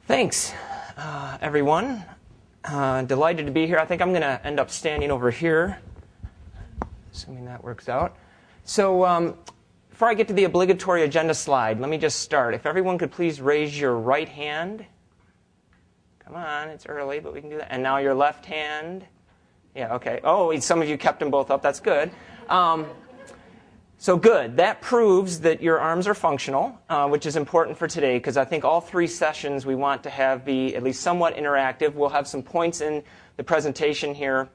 Thanks, everyone. Delighted to be here. I think I'm going to end up standing over here, assuming that works out. So before I get to the obligatory agenda slide, let me just start. If everyone could please raise your right hand. Come on, it's early, but we can do that. And now your left hand. Yeah, okay. Oh, some of you kept them both up. That's good. So good. That proves that your arms are functional, which is important for today, because I think all three sessions we want to have be at least somewhat interactive. We'll have some points in the presentation here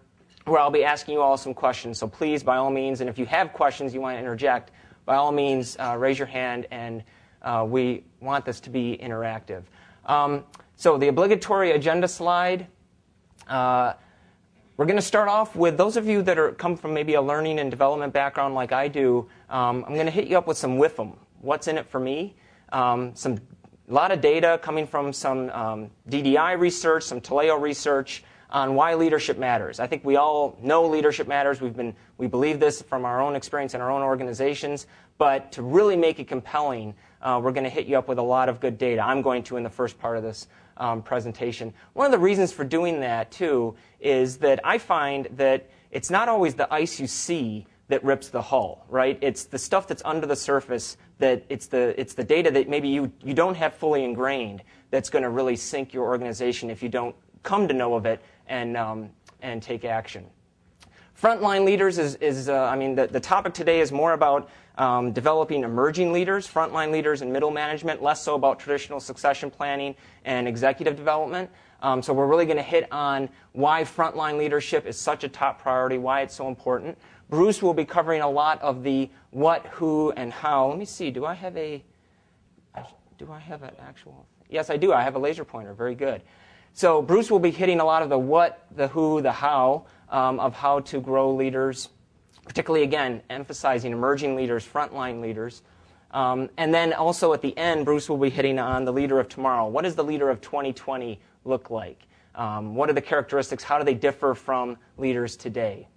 where I'll be asking you all some questions. So please, by all means, and if you have questions you want to interject, by all means, raise your hand, and we want this to be interactive. So the obligatory agenda slide. We're going to start off with those of you that come from maybe a learning and development background like I do. I'm going to hit you up with some WIFM. What's in it for me? A lot of data coming from some DDI research, some Taleo research on why leadership matters. I think we all know leadership matters. We believe this from our own experience in our own organizations. But to really make it compelling, we're going to hit you up with a lot of good data. I'm going to in the first part of this presentation. One of the reasons for doing that, too, is that I find that it's not always the ice you see that rips the hull, right? It's the stuff that's under the surface, that it's the data that maybe you don't have fully ingrained that's going to really sink your organization if you don't come to know of it and take action. Frontline leaders the topic today is more about developing emerging leaders, frontline leaders and middle management, less so about traditional succession planning and executive development. So we're really going to hit on why frontline leadership is such a top priority, why it's so important. Bruce will be covering a lot of the what, who, and how. Let me see. Do I have an actual? Yes, I do. I have a laser pointer. Very good. So Bruce will be hitting a lot of the what, the who, the how of how to grow leaders, particularly, again, emphasizing emerging leaders, frontline leaders. And then also at the end, Bruce will be hitting on the leader of tomorrow. What does the leader of 2020 look like? What are the characteristics? How do they differ from leaders today?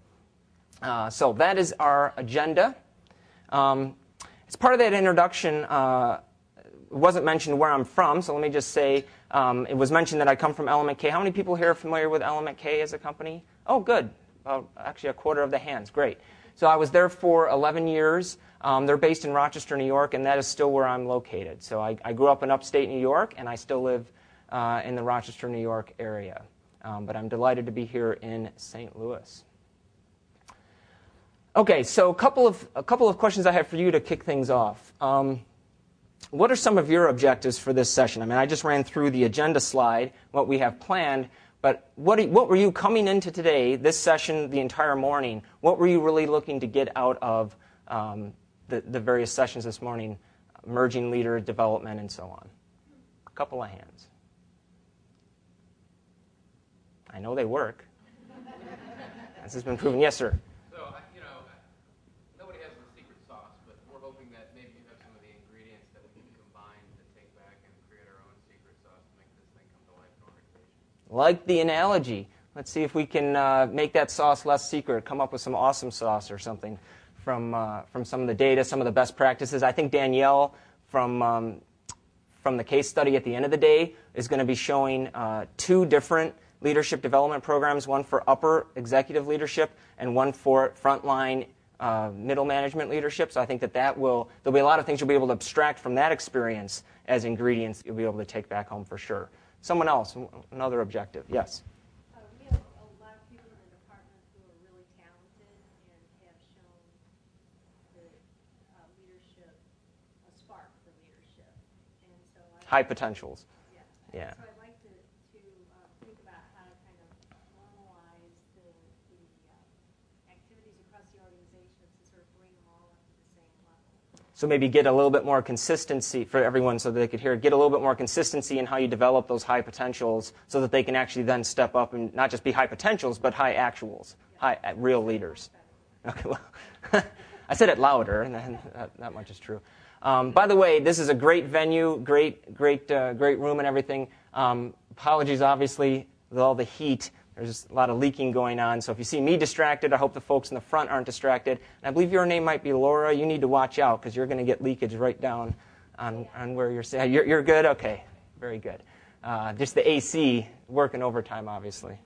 So that is our agenda. As part of that introduction, it wasn't mentioned where I'm from, so let me just say it was mentioned that I come from Element K. How many people here are familiar with Element K as a company? Oh, good. Actually, a quarter of the hands. Great. So I was there for 11 years. They're based in Rochester, New York, and that is still where I'm located. So I grew up in upstate New York, and I still live in the Rochester, New York area. But I'm delighted to be here in St. Louis. Okay, so a couple of questions I have for you to kick things off. What are some of your objectives for this session? I mean, I just ran through the agenda slide, what we have planned. But what were you coming into today, this session, the entire morning? What were you really looking to get out of the various sessions this morning, emerging leader development and so on? A couple of hands. I know they work. This has been proven. Yes, sir. So, nobody has the secret sauce, but we're hoping that maybe you have some of the ingredients that we can combine to take back and create our own secret sauce to make this thing come to life in our organization. Like the analogy. Let's see if we can make that sauce less secret, come up with some awesome sauce or something from some of the data, some of the best practices. I think Danielle from the case study at the end of the day is going to be showing two different leadership development programs, one for upper executive leadership and one for frontline middle management leadership. So I think there'll be a lot of things you'll be able to abstract from that experience as ingredients you'll be able to take back home for sure. Someone else, another objective. Yes? We have a lot of people in the department who are really talented and have shown the leadership, a spark for leadership. And so High potentials. Yeah. So I'd like to think about how to kind of normalize the activities across the organization to sort of bring them all up to the same level. So maybe get a little bit more consistency for everyone so that they could hear. Get a little bit more consistency in how you develop those high potentials so that they can actually then step up and not just be high potentials, but high actuals, real leaders. Okay, well, I said it louder, and that much is true. By the way, this is a great venue, great room and everything. Apologies, obviously, with all the heat. There's a lot of leaking going on, so if you see me distracted, I hope the folks in the front aren't distracted. And I believe your name might be Laura. You need to watch out because you're going to get leakage right down on where you're saying. You're good? Okay, very good. Just the AC working overtime, obviously.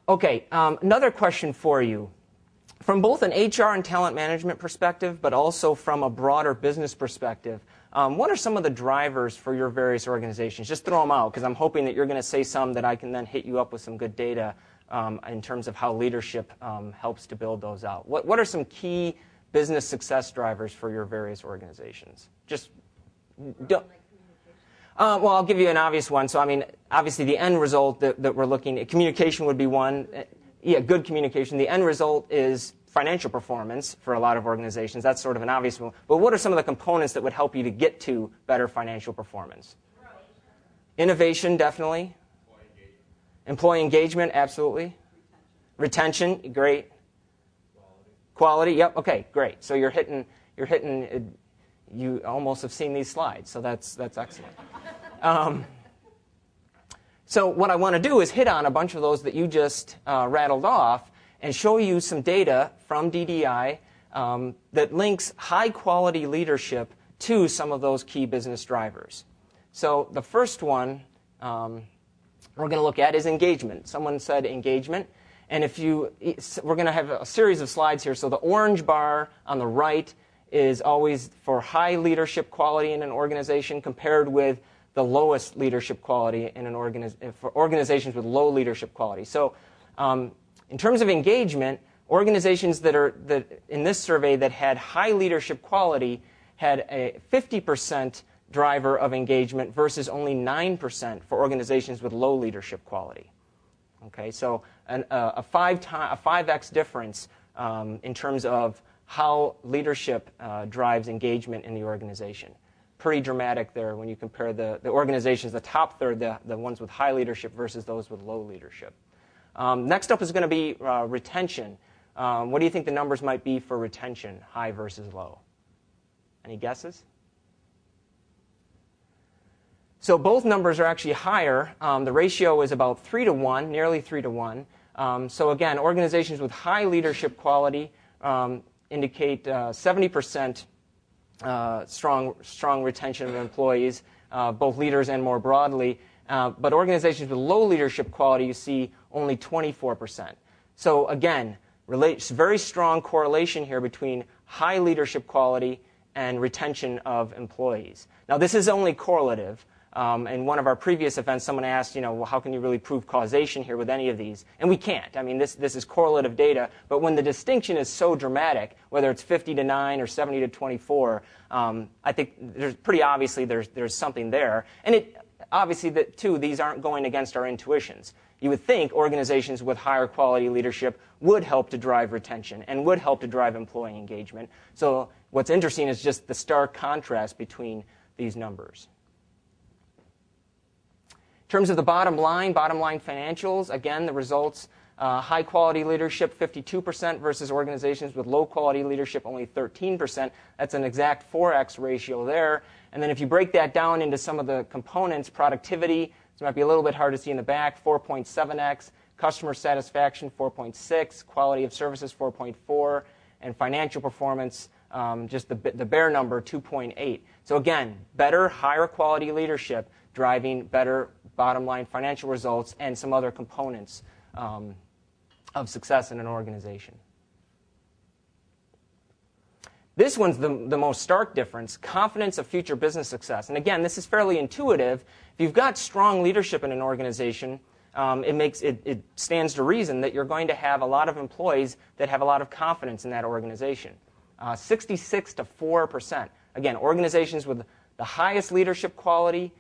Okay, another question for you. From both an HR and talent management perspective, but also from a broader business perspective, what are some of the drivers for your various organizations? Just throw them out, because I'm hoping that you're going to say some that I can then hit you up with some good data in terms of how leadership helps to build those out. What are some key business success drivers for your various organizations? Just don't. Well, I'll give you an obvious one. So, I mean, obviously the end result that we're looking at, communication would be one. Yeah, good communication. The end result is financial performance for a lot of organizations. That's sort of an obvious one. But what are some of the components that would help you to get to better financial performance? Innovation, definitely. Employee engagement, absolutely. Retention, great. Quality, yep, okay, great. So you're hitting. You almost have seen these slides, so that's excellent. So what I want to do is hit on a bunch of those that you just rattled off and show you some data from DDI that links high-quality leadership to some of those key business drivers. So the first one we're going to look at is engagement. Someone said engagement. And we're going to have a series of slides here. So the orange bar on the right is always for high leadership quality in an organization compared with the lowest leadership quality in for organizations with low leadership quality. So in terms of engagement, organizations that in this survey that had high leadership quality had a 50% driver of engagement versus only 9% for organizations with low leadership quality. Okay, so a 5x difference in terms of how leadership drives engagement in the organization. Pretty dramatic there when you compare the organizations, the top third, the ones with high leadership versus those with low leadership. Next up is going to be retention. What do you think the numbers might be for retention, high versus low? Any guesses? So both numbers are actually higher. The ratio is about 3 to 1, nearly 3 to 1. So again, organizations with high leadership quality indicate 70% strong retention of employees, both leaders and more broadly. But organizations with low leadership quality, you see only 24%. So again, very strong correlation here between high leadership quality and retention of employees. Now, this is only correlative. In one of our previous events, someone asked, well, how can you really prove causation here with any of these? And we can't. I mean, this is correlative data. But when the distinction is so dramatic, whether it's 50 to 9 or 70 to 24, I think pretty obviously there's something there. And obviously, too, these aren't going against our intuitions. You would think organizations with higher quality leadership would help to drive retention and would help to drive employee engagement. So what's interesting is just the stark contrast between these numbers. In terms of the bottom line financials, again, the results, high-quality leadership, 52% versus organizations with low-quality leadership, only 13%. That's an exact 4x ratio there. And then if you break that down into some of the components, productivity, this might be a little bit hard to see in the back, 4.7x, customer satisfaction, 4.6, quality of services, 4.4, and financial performance, just the bare number, 2.8. So again, better, higher quality leadership driving better bottom line financial results and some other components of success in an organization. This one's the most stark difference, confidence of future business success. And again, this is fairly intuitive. If you've got strong leadership in an organization, it stands to reason that you're going to have a lot of employees that have a lot of confidence in that organization. 66 to 4%. Again, organizations with the highest leadership quality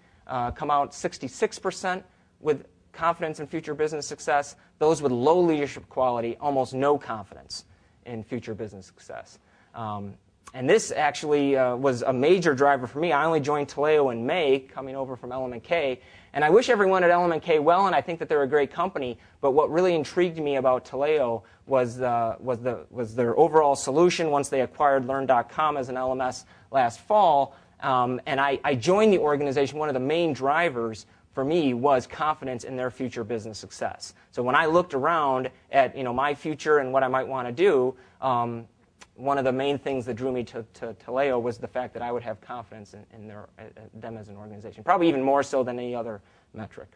come out 66% with confidence in future business success. Those with low leadership quality, almost no confidence in future business success. And this actually was a major driver for me. I only joined Taleo in May, coming over from LMK. And I wish everyone at LMK well, and I think that they're a great company. But what really intrigued me about Taleo was their overall solution once they acquired Learn.com as an LMS last fall. And I joined the organization. One of the main drivers for me was confidence in their future business success. So when I looked around at my future and what I might want to do, one of the main things that drew me to Taleo was the fact that I would have confidence in them as an organization, probably even more so than any other metric.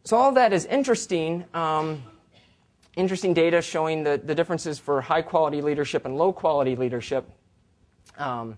So all that is interesting. Interesting data showing the differences for high-quality leadership and low-quality leadership. But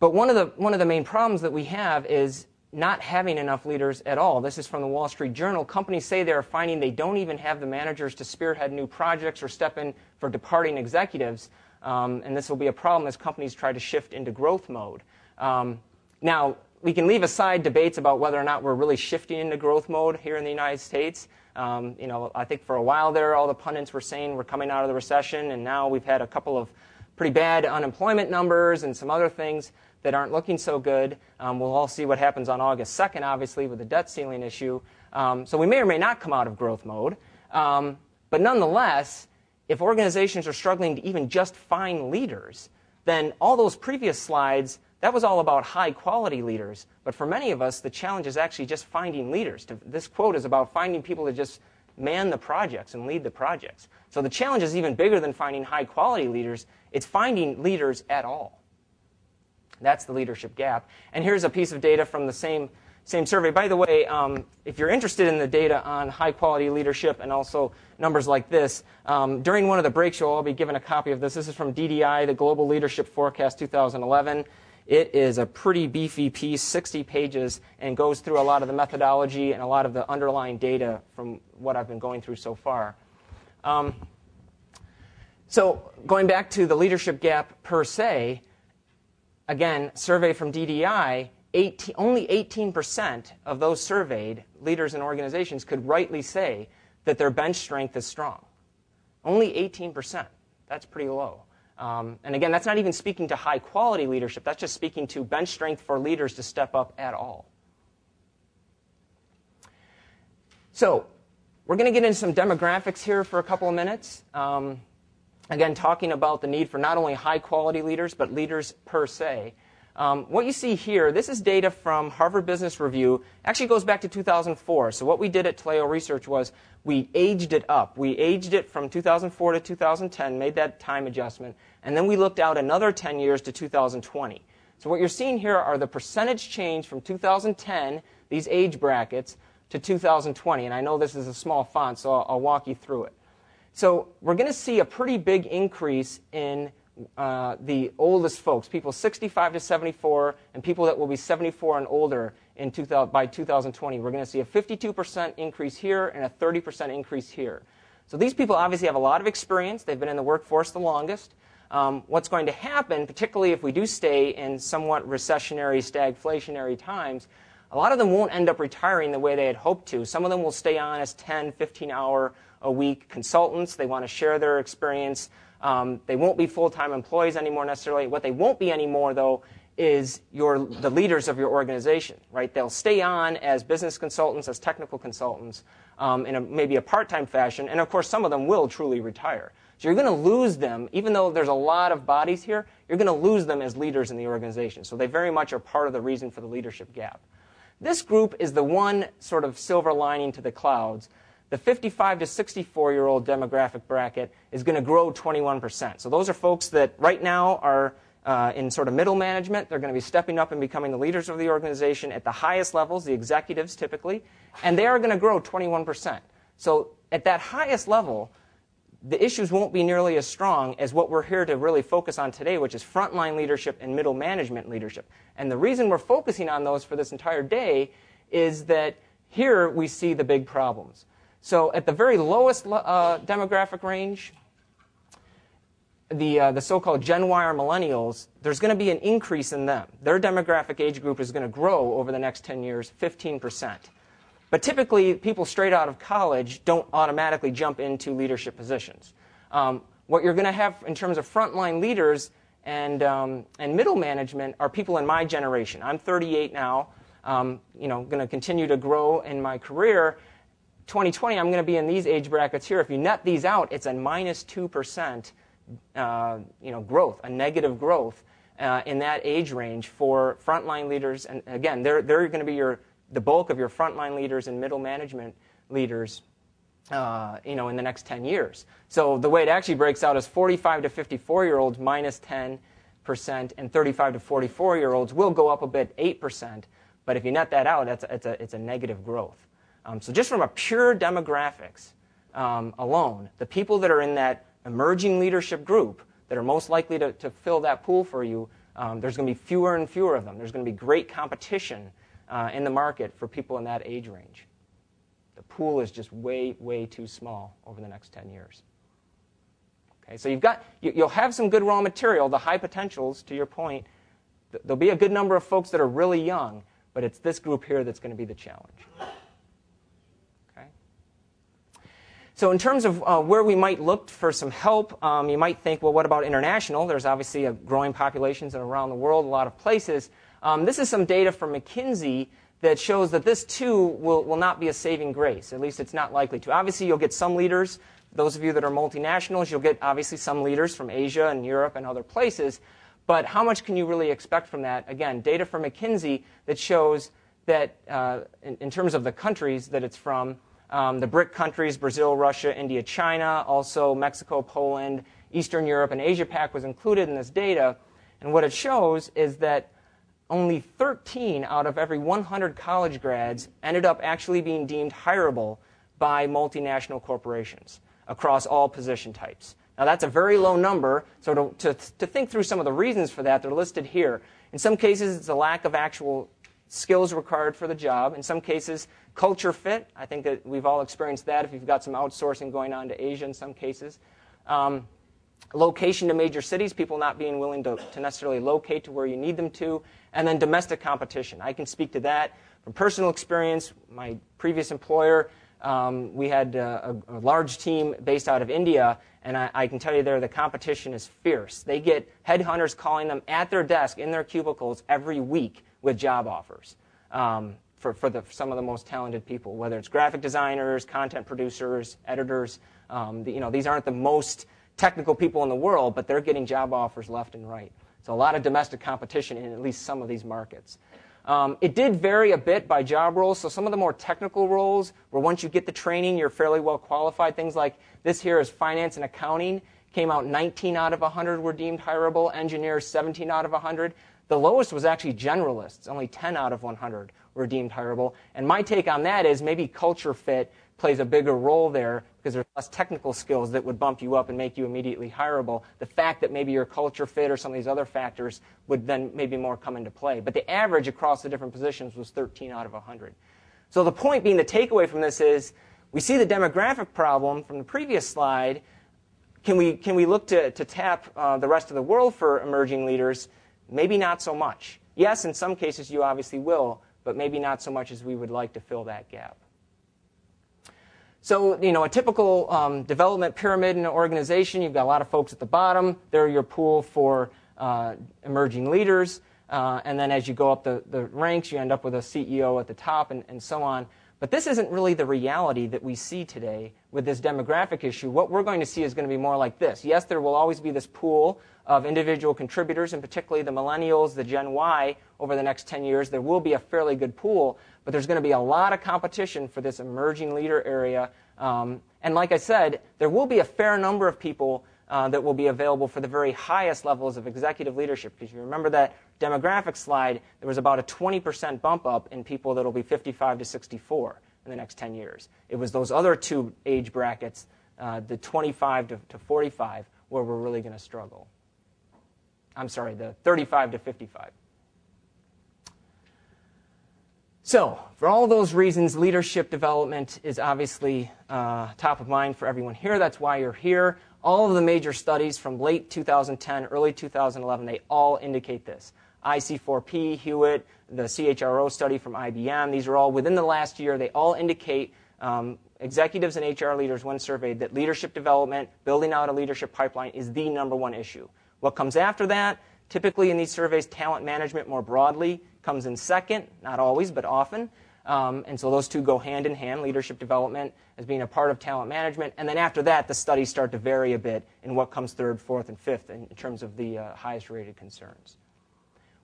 one of the main problems that we have is not having enough leaders at all. This is from the Wall Street Journal. Companies say they're finding they don't even have the managers to spearhead new projects or step in for departing executives. And this will be a problem as companies try to shift into growth mode. Now, we can leave aside debates about whether or not we're really shifting into growth mode here in the United States. I think for a while there, all the pundits were saying we're coming out of the recession, and now we've had a couple of pretty bad unemployment numbers and some other things that aren't looking so good. We'll all see what happens on August 2nd, obviously, with the debt ceiling issue. So we may or may not come out of growth mode. But nonetheless, if organizations are struggling to even just find leaders, then all those previous slides, that was all about high-quality leaders. But for many of us, the challenge is actually just finding leaders. This quote is about finding people to just man the projects and lead the projects. So the challenge is even bigger than finding high-quality leaders. It's finding leaders at all. That's the leadership gap. And here's a piece of data from the same survey. By the way, if you're interested in the data on high-quality leadership and also numbers like this, during one of the breaks, you'll all be given a copy of this. This is from DDI, the Global Leadership Forecast 2011. It is a pretty beefy piece, 60 pages, and goes through a lot of the methodology and a lot of the underlying data from what I've been going through so far. So going back to the leadership gap per se, again, survey from DDI, only 18% of those surveyed leaders and organizations could rightly say that their bench strength is strong. Only 18%. That's pretty low. And again, that's not even speaking to high-quality leadership. That's just speaking to bench strength for leaders to step up at all. So we're going to get into some demographics here for a couple of minutes. Again, talking about the need for not only high-quality leaders, but leaders per se. What you see here, this is data from Harvard Business Review. Actually goes back to 2004. So what we did at Taleo Research was we aged it up. We aged it from 2004 to 2010, made that time adjustment, and then we looked out another 10 years to 2020. So what you're seeing here are the percentage change from 2010, these age brackets, to 2020. And I know this is a small font, so I'll walk you through it. So we're going to see a pretty big increase in the oldest folks, people 65 to 74, and people that will be 74 and older by 2020. We're going to see a 52% increase here and a 30% increase here. So these people obviously have a lot of experience. They've been in the workforce the longest. What's going to happen, particularly if we do stay in somewhat recessionary, stagflationary times, a lot of them won't end up retiring the way they had hoped to. Some of them will stay on as 10, 15-hour-a-week consultants. They want to share their experience. They won't be full-time employees anymore necessarily. What they won't be anymore, though, is the leaders of your organization, right? They'll stay on as business consultants, as technical consultants, in maybe a part-time fashion. And, of course, some of them will truly retire. So you're going to lose them, even though there's a lot of bodies here, you're going to lose them as leaders in the organization. So they very much are part of the reason for the leadership gap. This group is the one sort of silver lining to the clouds. The 55 to 64-year-old demographic bracket is going to grow 21%. So those are folks that right now are in sort of middle management. They're going to be stepping up and becoming the leaders of the organization at the highest levels, the executives typically, and they are going to grow 21%. So at that highest level, the issues won't be nearly as strong as what we're here to really focus on today, which is frontline leadership and middle management leadership. And the reason we're focusing on those for this entire day is that here we see the big problems. So at the very lowest demographic range, the so-called Gen Y or millennials, there's going to be an increase in them. Their demographic age group is going to grow over the next 10 years, 15%. But typically, people straight out of college don't automatically jump into leadership positions. What you're going to have in terms of frontline leaders and middle management are people in my generation. I'm 38 now, going to continue to grow in my career. 2020, I'm going to be in these age brackets here. If you net these out, it's a minus 2% growth, a negative growth in that age range for frontline leaders. And again, they're going to be the bulk of your frontline leaders and middle management leaders in the next 10 years. So the way it actually breaks out is 45 to 54-year-olds minus 10%, and 35 to 44-year-olds will go up a bit, 8%. But if you net that out, it's a negative growth. So just from a pure demographics alone, the people that are in that emerging leadership group that are most likely to fill that pool for you, there's going to be fewer and fewer of them. There's going to be great competition in the market for people in that age range. The pool is just way, way too small over the next 10 years. Okay, so you'll have some good raw material, the high potentials, to your point. There'll be a good number of folks that are really young, but it's this group here that's going to be the challenge. Okay? So in terms of where we might look for some help, you might think, well, what about international? There's obviously a growing populations around the world, a lot of places. This is some data from McKinsey that shows that this, too, will not be a saving grace. At least it's not likely to. Obviously, you'll get some leaders. Those of you that are multinationals, you'll get, obviously, some leaders from Asia and Europe and other places. But how much can you really expect from that? Again, data from McKinsey that shows that, in terms of the countries that it's from, the BRIC countries, Brazil, Russia, India, China, also Mexico, Poland, Eastern Europe, and Asia-Pac was included in this data. And what it shows is that only 13 out of every 100 college grads ended up actually being deemed hireable by multinational corporations across all position types. Now, that's a very low number, so to think through some of the reasons for that, they're listed here. In some cases, it's a lack of actual skills required for the job. In some cases, culture fit. I think that we've all experienced that if you've got some outsourcing going on to Asia in some cases. Location to major cities, people not being willing to necessarily locate to where you need them to, and then domestic competition. I can speak to that from personal experience. My previous employer, we had a large team based out of India, and I can tell you there the competition is fierce. They get headhunters calling them at their desk in their cubicles every week with job offers for some of the most talented people, whether it's graphic designers, content producers, editors. These aren't the most technical people in the world, but they're getting job offers left and right. So a lot of domestic competition in at least some of these markets. It did vary a bit by job roles. So some of the more technical roles, where once you get the training, you're fairly well qualified. Things like this here is finance and accounting. Came out 19 out of 100 were deemed hireable. Engineers, 17 out of 100. The lowest was actually generalists. Only 10 out of 100 were deemed hireable. And my take on that is maybe culture fit plays a bigger role there because there's less technical skills that would bump you up and make you immediately hireable. The fact that maybe your culture fit or some of these other factors would then maybe more come into play. But the average across the different positions was 13 out of 100. So the point being, the takeaway from this is we see the demographic problem from the previous slide. Can we look to tap the rest of the world for emerging leaders? Maybe not so much. Yes, in some cases you obviously will, but maybe not so much as we would like to fill that gap. So, a typical development pyramid in an organization, you've got a lot of folks at the bottom. They're your pool for emerging leaders. And then as you go up the ranks, you end up with a CEO at the top and so on. But this isn't really the reality that we see today with this demographic issue. What we're going to see is going to be more like this. Yes, there will always be this pool of individual contributors, and particularly the millennials, the Gen Y, over the next 10 years. There will be a fairly good pool, but there's going to be a lot of competition for this emerging leader area. And like I said, there will be a fair number of people that will be available for the very highest levels of executive leadership. Because you remember that demographic slide, there was about a 20% bump up in people that will be 55 to 64 in the next 10 years. It was those other two age brackets, the 25 to 45, where we're really going to struggle. I'm sorry, the 35 to 55. So, for all those reasons, leadership development is obviously top of mind for everyone here. That's why you're here. All of the major studies from late 2010, early 2011, they all indicate this. IC4P, Hewitt, the CHRO study from IBM, these are all within the last year. They all indicate executives and HR leaders, when surveyed, that leadership development, building out a leadership pipeline, is the #1 issue. What comes after that? Typically in these surveys, talent management more broadly comes in second, not always, but often. And so those two go hand in hand, leadership development as being a part of talent management. And then after that, the studies start to vary a bit in what comes third, fourth, and fifth in terms of the highest rated concerns.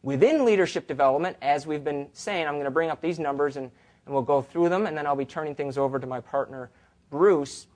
Within leadership development, as we've been saying, I'm going to bring up these numbers and we'll go through them, and then I'll be turning things over to my partner, Bruce,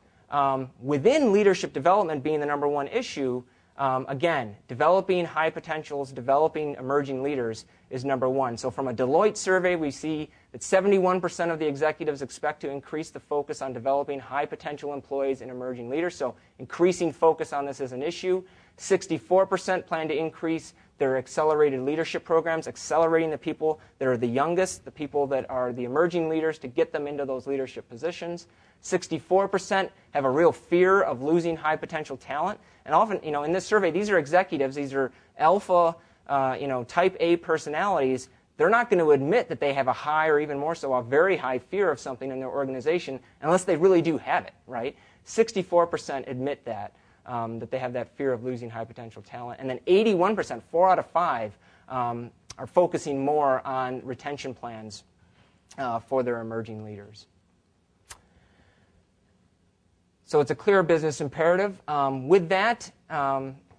within leadership development being the number one issue, again, developing high potentials, developing emerging leaders is number one. So from a Deloitte survey, we see that 71% of the executives expect to increase the focus on developing high potential employees and emerging leaders. So increasing focus on this as an issue. 64% plan to increase their accelerated leadership programs, accelerating the people that are the youngest, the people that are the emerging leaders, to get them into those leadership positions. 64% have a real fear of losing high potential talent. And often, in this survey, these are executives, these are alpha, type A personalities. They're not going to admit that they have a high, or even more so, a very high fear of something in their organization unless they really do have it, right? 64% admit that they have that fear of losing high potential talent. And then 81%, 4 out of 5, are focusing more on retention plans for their emerging leaders. So it's a clear business imperative. With that,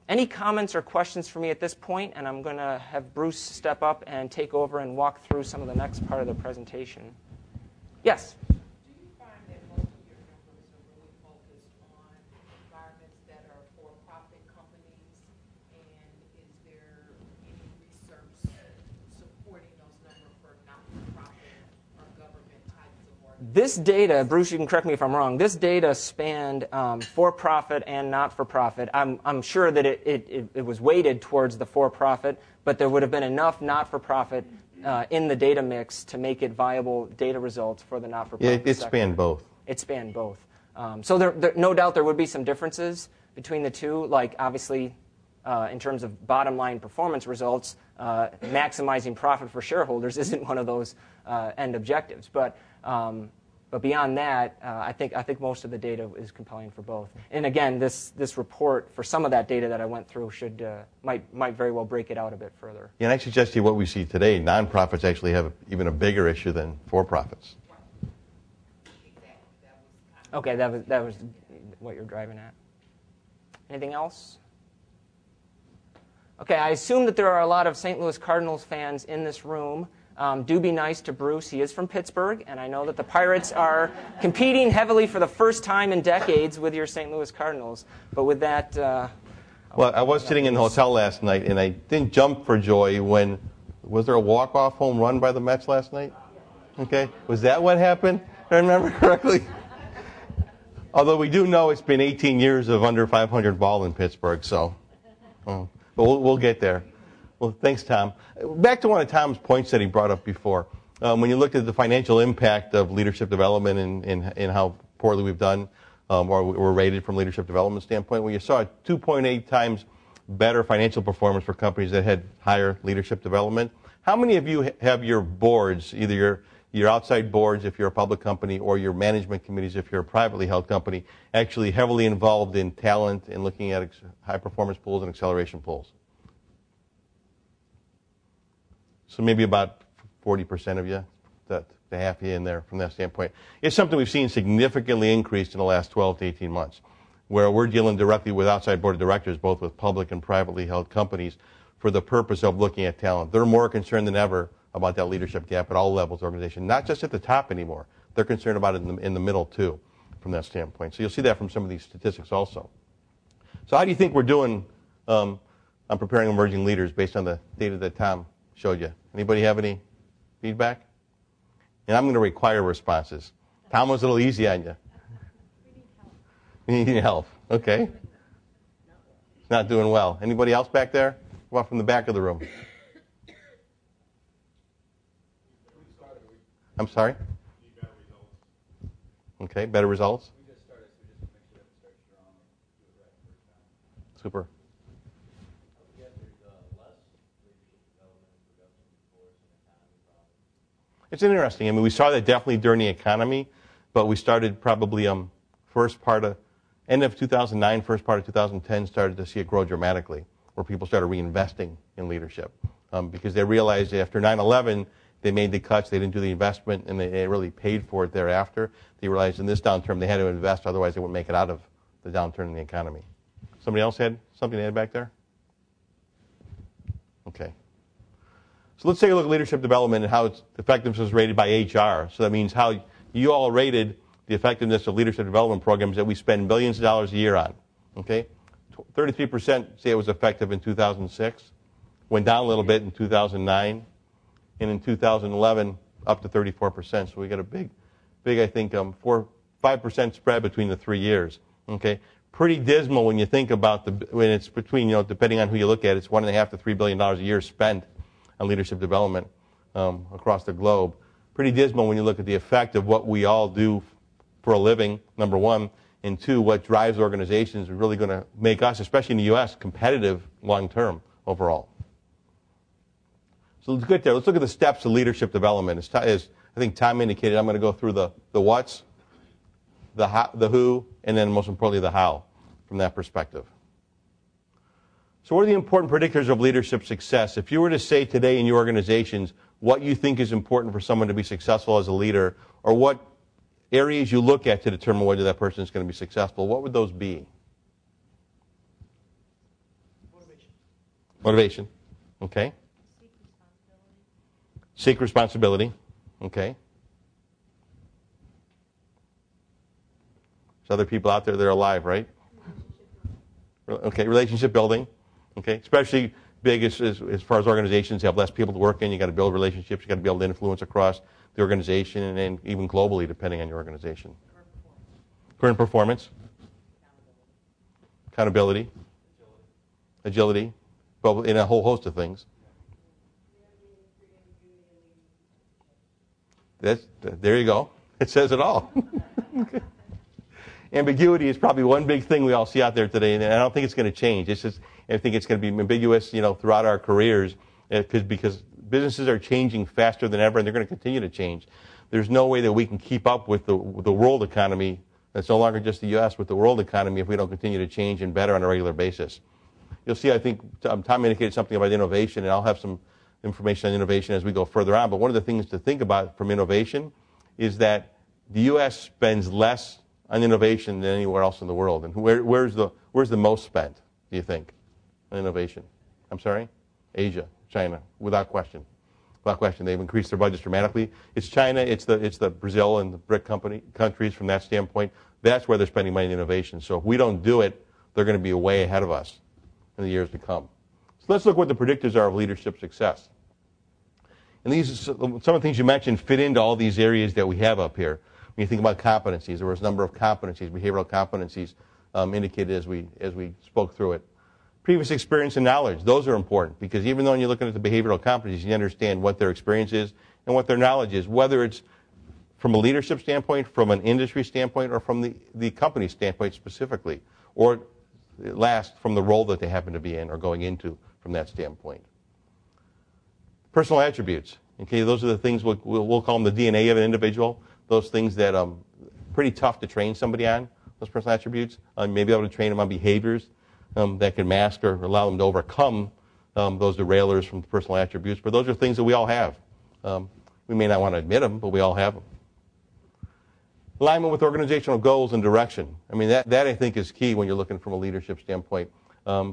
any comments or questions for me at this point? And I'm going to have Bruce step up and take over and walk through some of the next part of the presentation. Yes? Do you find that most of your members are really focused on environments that are for-profit companies? And is there any research supporting those numbers for not-for-profit or government types of organizations? This data, Bruce, you can correct me if I'm wrong, this data spanned for-profit and not-for-profit. I'm sure that it was weighted towards the for-profit, but there would have been enough not-for-profit in the data mix to make it viable data results for the not-for-profit It sector. spanned both. It spanned both. So there, no doubt there would be some differences between the two, like obviously in terms of bottom line performance results, maximizing profit for shareholders isn't one of those end objectives. But beyond that, I think most of the data is compelling for both. And again, this report, for some of that data that I went through, might very well break it out a bit further. Yeah, and I suggest to you what we see today, nonprofits actually have even a bigger issue than for-profits. Okay, that was what you're driving at. Anything else? Okay, I assume that there are a lot of St. Louis Cardinals fans in this room. Do be nice to Bruce. He is from Pittsburgh, and I know that the Pirates are competing heavily for the first time in decades with your St. Louis Cardinals. But with that... Well, I was sitting in the hotel last night, and I didn't jump for joy when... Was there a walk-off home run by the Mets last night? Okay. Was that what happened? If I remember correctly? Although we do know it's been 18 years of under 500 ball in Pittsburgh, so... but we'll get there. Well, thanks, Tom. Back to one of Tom's points that he brought up before. When you look at the financial impact of leadership development and how poorly we've done, or we're rated from a leadership development standpoint, when you saw 2.8 times better financial performance for companies that had higher leadership development, how many of you have your boards, either your outside boards if you're a public company or your management committees if you're a privately held company, actually heavily involved in talent and looking at high performance pools and acceleration pools? So maybe about 40% of you, the half of you in there from that standpoint. It's something we've seen significantly increased in the last 12 to 18 months, where we're dealing directly with outside board of directors, both with public and privately held companies, for the purpose of looking at talent. They're more concerned than ever about that leadership gap at all levels of the organization, not just at the top anymore. They're concerned about it in the middle, too, from that standpoint. So you'll see that from some of these statistics also. So how do you think we're doing on preparing emerging leaders based on the data that Tom showed you? Anybody have any feedback? And I'm going to require responses. Tom was a little easy on you. We need help. Okay. Not doing well. Anybody else back there? Come up from the back of the room. I'm sorry? Okay, better results? We just started, so just make sure that we start strong and do it right first time. Super. It's interesting. I mean, we saw that definitely during the economy, but we started probably end of 2009, first part of 2010, started to see it grow dramatically, where people started reinvesting in leadership because they realized after 9/11 they made the cuts, they didn't do the investment, and they really paid for it thereafter. They realized in this downturn they had to invest, otherwise they wouldn't make it out of the downturn in the economy. Somebody else had something to add back there? Okay. So let's take a look at leadership development and how its effectiveness is rated by HR. So that means how you all rated the effectiveness of leadership development programs that we spend billions of dollars a year on. Okay, 33% say it was effective in 2006, went down a little bit in 2009, and in 2011 up to 34%. So we got a big, I think, 5% spread between the 3 years. Okay, pretty dismal when you think about when it's between, depending on who you look at, it's $1.5 to $3 billion a year spent on leadership development across the globe. Pretty dismal when you look at the effect of what we all do for a living, number one, and two, what drives organizations is really going to make us, especially in the U.S., competitive long-term overall. So let's get there. Let's look at the steps of leadership development. As I think Tom indicated, I'm going to go through the what's, the who, and then most importantly, the how from that perspective. So what are the important predictors of leadership success? If you were to say today in your organizations what you think is important for someone to be successful as a leader, or what areas you look at to determine whether that person is going to be successful, what would those be? Motivation. Okay. Seek responsibility. Okay. There's other people out there that are alive, right? Okay, relationship building. Okay, especially big as far as organizations have less people to work in. You got to build relationships. You got to be able to influence across the organization and then even globally, depending on your organization. Current performance. Accountability. Agility. Well, in a whole host of things. There you go. It says it all. Okay. Ambiguity is probably one big thing we all see out there today, and I don't think it's going to change. It's just, I think it's going to be ambiguous, throughout our careers, because businesses are changing faster than ever, and they're going to continue to change. There's no way that we can keep up with the world economy. It's no longer just the U.S., with the world economy if we don't continue to change and better on a regular basis. You'll see, I think, Tom indicated something about innovation, and I'll have some information on innovation as we go further on. But one of the things to think about from innovation is that the U.S. spends less on innovation than anywhere else in the world. And where's the most spent, do you think, on innovation? I'm sorry? Asia, China, without question. Without question, they've increased their budgets dramatically. It's China, it's the Brazil and the BRIC countries from that standpoint. That's where they're spending money on innovation. So if we don't do it, they're going to be way ahead of us in the years to come. So let's look what the predictors are of leadership success. And these, some of the things you mentioned fit into all these areas that we have up here. When you think about competencies, there was a number of competencies, behavioral competencies indicated as we spoke through it. Previous experience and knowledge, those are important because even though when you're looking at the behavioral competencies, you understand what their experience is and what their knowledge is, whether it's from a leadership standpoint, from an industry standpoint, or from the company standpoint specifically, or last, from the role that they happen to be in or going into from that standpoint. Personal attributes, okay, those are the things we'll call them the DNA of an individual. Those things that pretty tough to train somebody on, those personal attributes. Maybe able to train them on behaviors that can mask or allow them to overcome those derailers from the personal attributes. But those are things that we all have. We may not want to admit them, but we all have them. Alignment with organizational goals and direction. I mean, that I think is key when you're looking from a leadership standpoint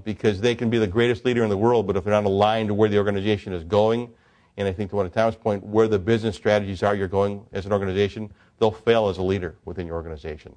because they can be the greatest leader in the world, but if they're not aligned to where the organization is going, and I think to one of Tom's point, where the business strategies are you're going as an organization, they'll fail as a leader within your organization.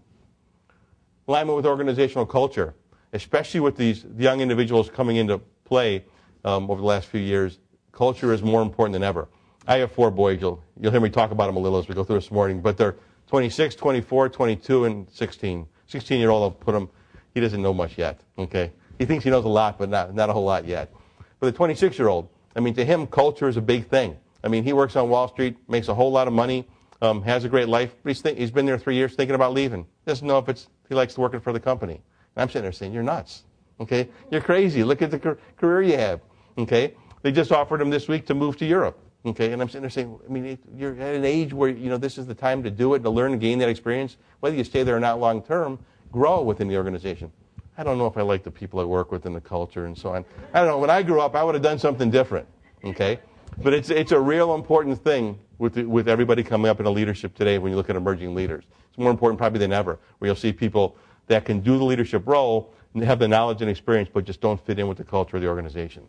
Alignment with organizational culture, especially with these young individuals coming into play over the last few years, culture is more important than ever. I have 4 boys. You'll hear me talk about them a little as we go through this morning, but they're 26, 24, 22, and 16. 16-year-old, I'll put him, he doesn't know much yet, okay? He thinks he knows a lot, but not a whole lot yet. But the 26-year-old, I mean, to him, culture is a big thing. I mean, he works on Wall Street, makes a whole lot of money, has a great life, but he's been there 3 years thinking about leaving. Doesn't know if he likes working for the company. And I'm sitting there saying, you're nuts, okay? You're crazy. Look at the career you have, okay? They just offered him this week to move to Europe, okay? And I'm sitting there saying, I mean, you're at an age where, this is the time to do it, to learn and gain that experience. Whether you stay there or not long term, grow within the organization. I don't know if I like the people I work with and the culture and so on. I don't know. When I grew up, I would have done something different, okay? But it's a real important thing with everybody coming up in a leadership today when you look at emerging leaders. It's more important probably than ever, where you'll see people that can do the leadership role and have the knowledge and experience, but just don't fit in with the culture of the organization.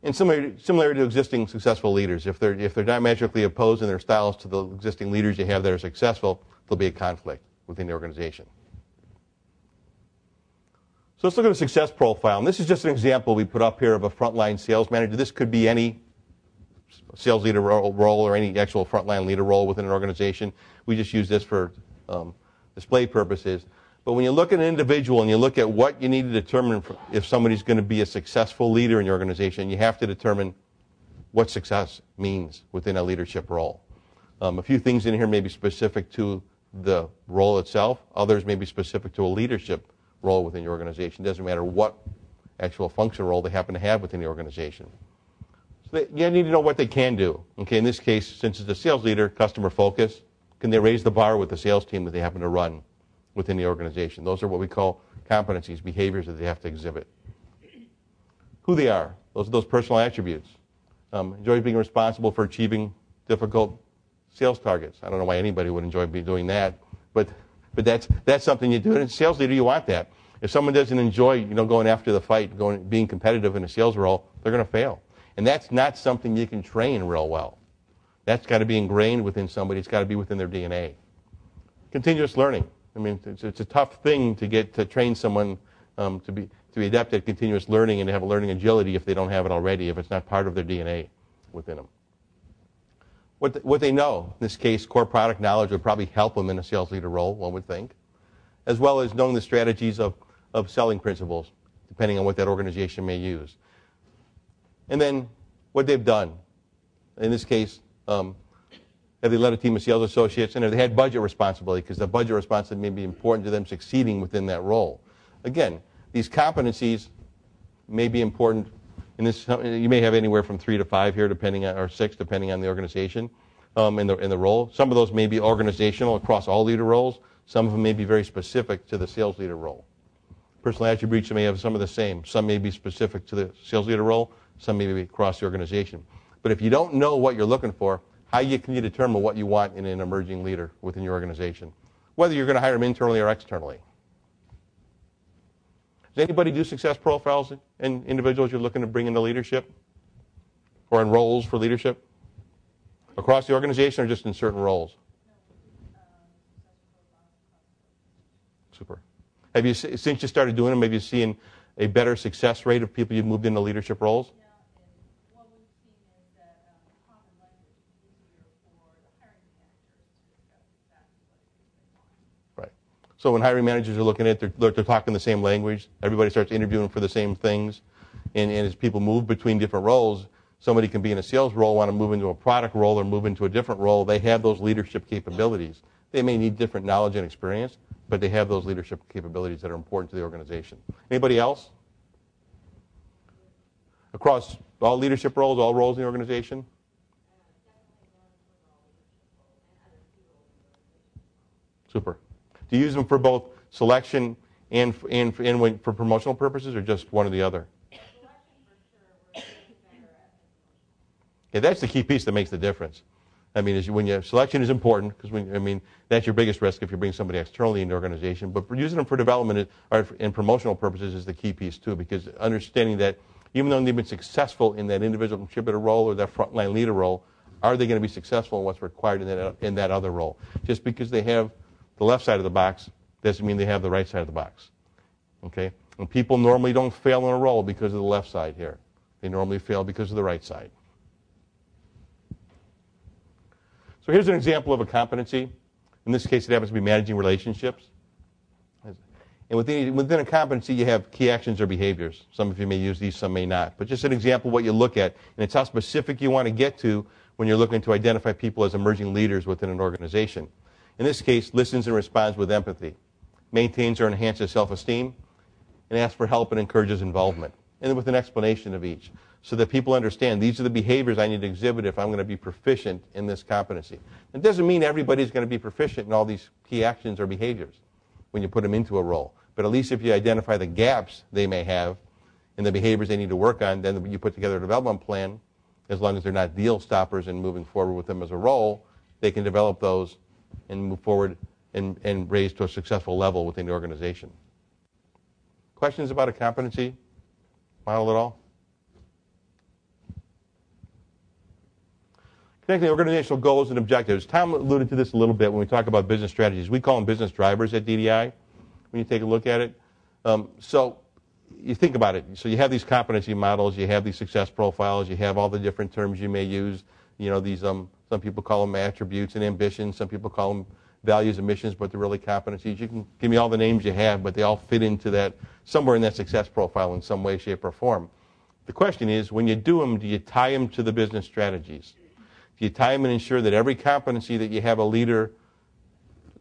And similar to existing successful leaders, if they're diametrically opposed in their styles to the existing leaders you have that are successful, there'll be a conflict within the organization. So let's look at a success profile. And this is just an example we put up here of a frontline sales manager. This could be any sales leader role or any actual frontline leader role within an organization. We just use this for display purposes. But when you look at an individual and you look at what you need to determine if somebody's going to be a successful leader in your organization, you have to determine what success means within a leadership role. A few things in here may be specific to the role itself. Others may be specific to a leadership role within your organization. It doesn't matter what actual function role they happen to have within the organization. So you need to know what they can do. Okay, in this case, since it's a sales leader, customer focus, can they raise the bar with the sales team that they happen to run within the organization? Those are what we call competencies, behaviors that they have to exhibit. Who they are, those are those personal attributes. Enjoy being responsible for achieving difficult sales targets. I don't know why anybody would enjoy doing that, but that's something you do. And as a sales leader, you want that. If someone doesn't enjoy, going after the fight, being competitive in a sales role, they're going to fail. And that's not something you can train real well. That's got to be ingrained within somebody. It's got to be within their DNA. Continuous learning. I mean, it's a tough thing to train someone to be adept at continuous learning and to have a learning agility if they don't have it already, if it's not part of their DNA within them. What they know, in this case, core product knowledge would probably help them in a sales leader role, one would think, as well as knowing the strategies of selling principles, depending on what that organization may use. And then what they've done. In this case, have they led a team of sales associates, and have they had budget responsibility, because the budget responsibility may be important to them succeeding within that role. Again, these competencies may be important. In this, you may have anywhere from 3 to 5 here, or 6, depending on the organization in the role. Some of those may be organizational across all leader roles. Some of them may be very specific to the sales leader role. Personal attributes may have some of the same. Some may be specific to the sales leader role. Some may be across the organization. But if you don't know what you're looking for, how can you determine what you want in an emerging leader within your organization? Whether you're going to hire them internally or externally. Does anybody do success profiles in individuals you're looking to bring into leadership? Or in roles for leadership? Across the organization or just in certain roles? Super. Have you, since you started doing them, have you seen a better success rate of people you've moved into leadership roles? So when hiring managers are looking at it, they're talking the same language. Everybody starts interviewing for the same things. And as people move between different roles, somebody can be in a sales role, want to move into a product role or move into a different role. They have those leadership capabilities. They may need different knowledge and experience, but they have those leadership capabilities that are important to the organization. Anybody else? Across all leadership roles, all roles in the organization? Super. Do you use them for both selection and for promotional purposes, or just one or the other? Yeah, that's the key piece that makes the difference. I mean, selection is important because that's your biggest risk if you bring somebody externally into the organization. But using them for development or in promotional purposes is the key piece too, because understanding that even though they've been successful in that individual contributor role or that frontline leader role, are they going to be successful in what's required in that other role? Just because they have the left side of the box doesn't mean they have the right side of the box. Okay? And people normally don't fail in a role because of the left side here. They normally fail because of the right side. So here's an example of a competency. In this case, it happens to be managing relationships. And within a competency, you have key actions or behaviors. Some of you may use these, some may not. But just an example of what you look at. And it's how specific you want to get to when you're looking to identify people as emerging leaders within an organization. In this case, listens and responds with empathy, maintains or enhances self-esteem, and asks for help and encourages involvement, and with an explanation of each, so that people understand these are the behaviors I need to exhibit if I'm going to be proficient in this competency. It doesn't mean everybody's going to be proficient in all these key actions or behaviors when you put them into a role, but at least if you identify the gaps they may have in the behaviors they need to work on, then you put together a development plan. As long as they're not deal stoppers and moving forward with them as a role, they can develop those and move forward and raise to a successful level within the organization. Questions about a competency model at all? Next thing, organizational goals and objectives. Tom alluded to this a little bit when we talk about business strategies. We call them business drivers at DDI when you take a look at it. So you think about it. So you have these competency models, you have these success profiles, you have all the different terms you may use. You know, these some people call them attributes and ambitions, some people call them values and missions, but they're really competencies. You can give me all the names you have, but they all fit into that, somewhere in that success profile in some way, shape, or form. The question is, when you do them, do you tie them to the business strategies? Do you tie them and ensure that every competency that you have a leader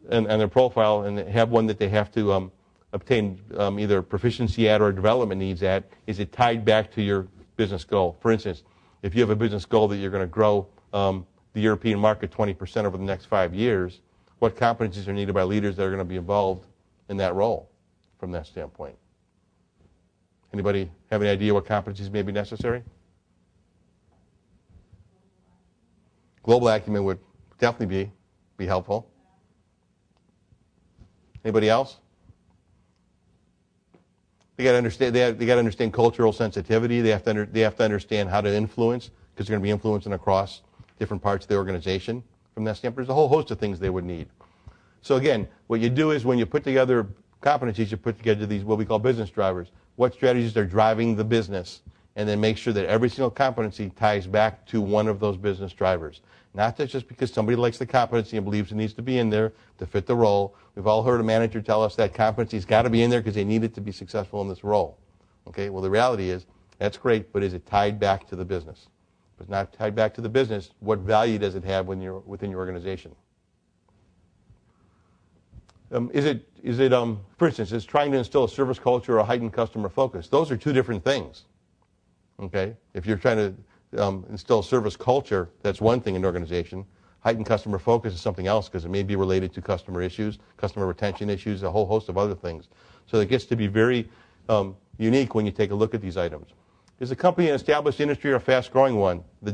and their profile and have one that they have to obtain either proficiency at or development needs at, is it tied back to your business goal? For instance, if you have a business goal that you're going to grow the European market 20% over the next 5 years, what competencies are needed by leaders that are going to be involved in that role from that standpoint? Anybody have any idea what competencies may be necessary? Global acumen would definitely be helpful. Anybody else? They got to understand. They got to understand cultural sensitivity. They have to understand how to influence, because they're going to be influencing across different parts of the organization. From that standpoint, there's a whole host of things they would need. So again, what you do is when you put together competencies, you put together these what we call business drivers. What strategies are driving the business, and then make sure that every single competency ties back to one of those business drivers. Not that just because somebody likes the competency and believes it needs to be in there to fit the role. We've all heard a manager tell us that competency's got to be in there because they need it to be successful in this role. Okay, well the reality is, that's great, but is it tied back to the business? If it's not tied back to the business, what value does it have when you're within your organization? Is it, for instance, is trying to instill a service culture or a heightened customer focus? Those are two different things. Okay, if you're trying to instill a service culture, that's one thing in an organization. Heightened customer focus is something else because it may be related to customer issues, customer retention issues, a whole host of other things. So it gets to be very unique when you take a look at these items. Is the company an established industry or a fast-growing one? The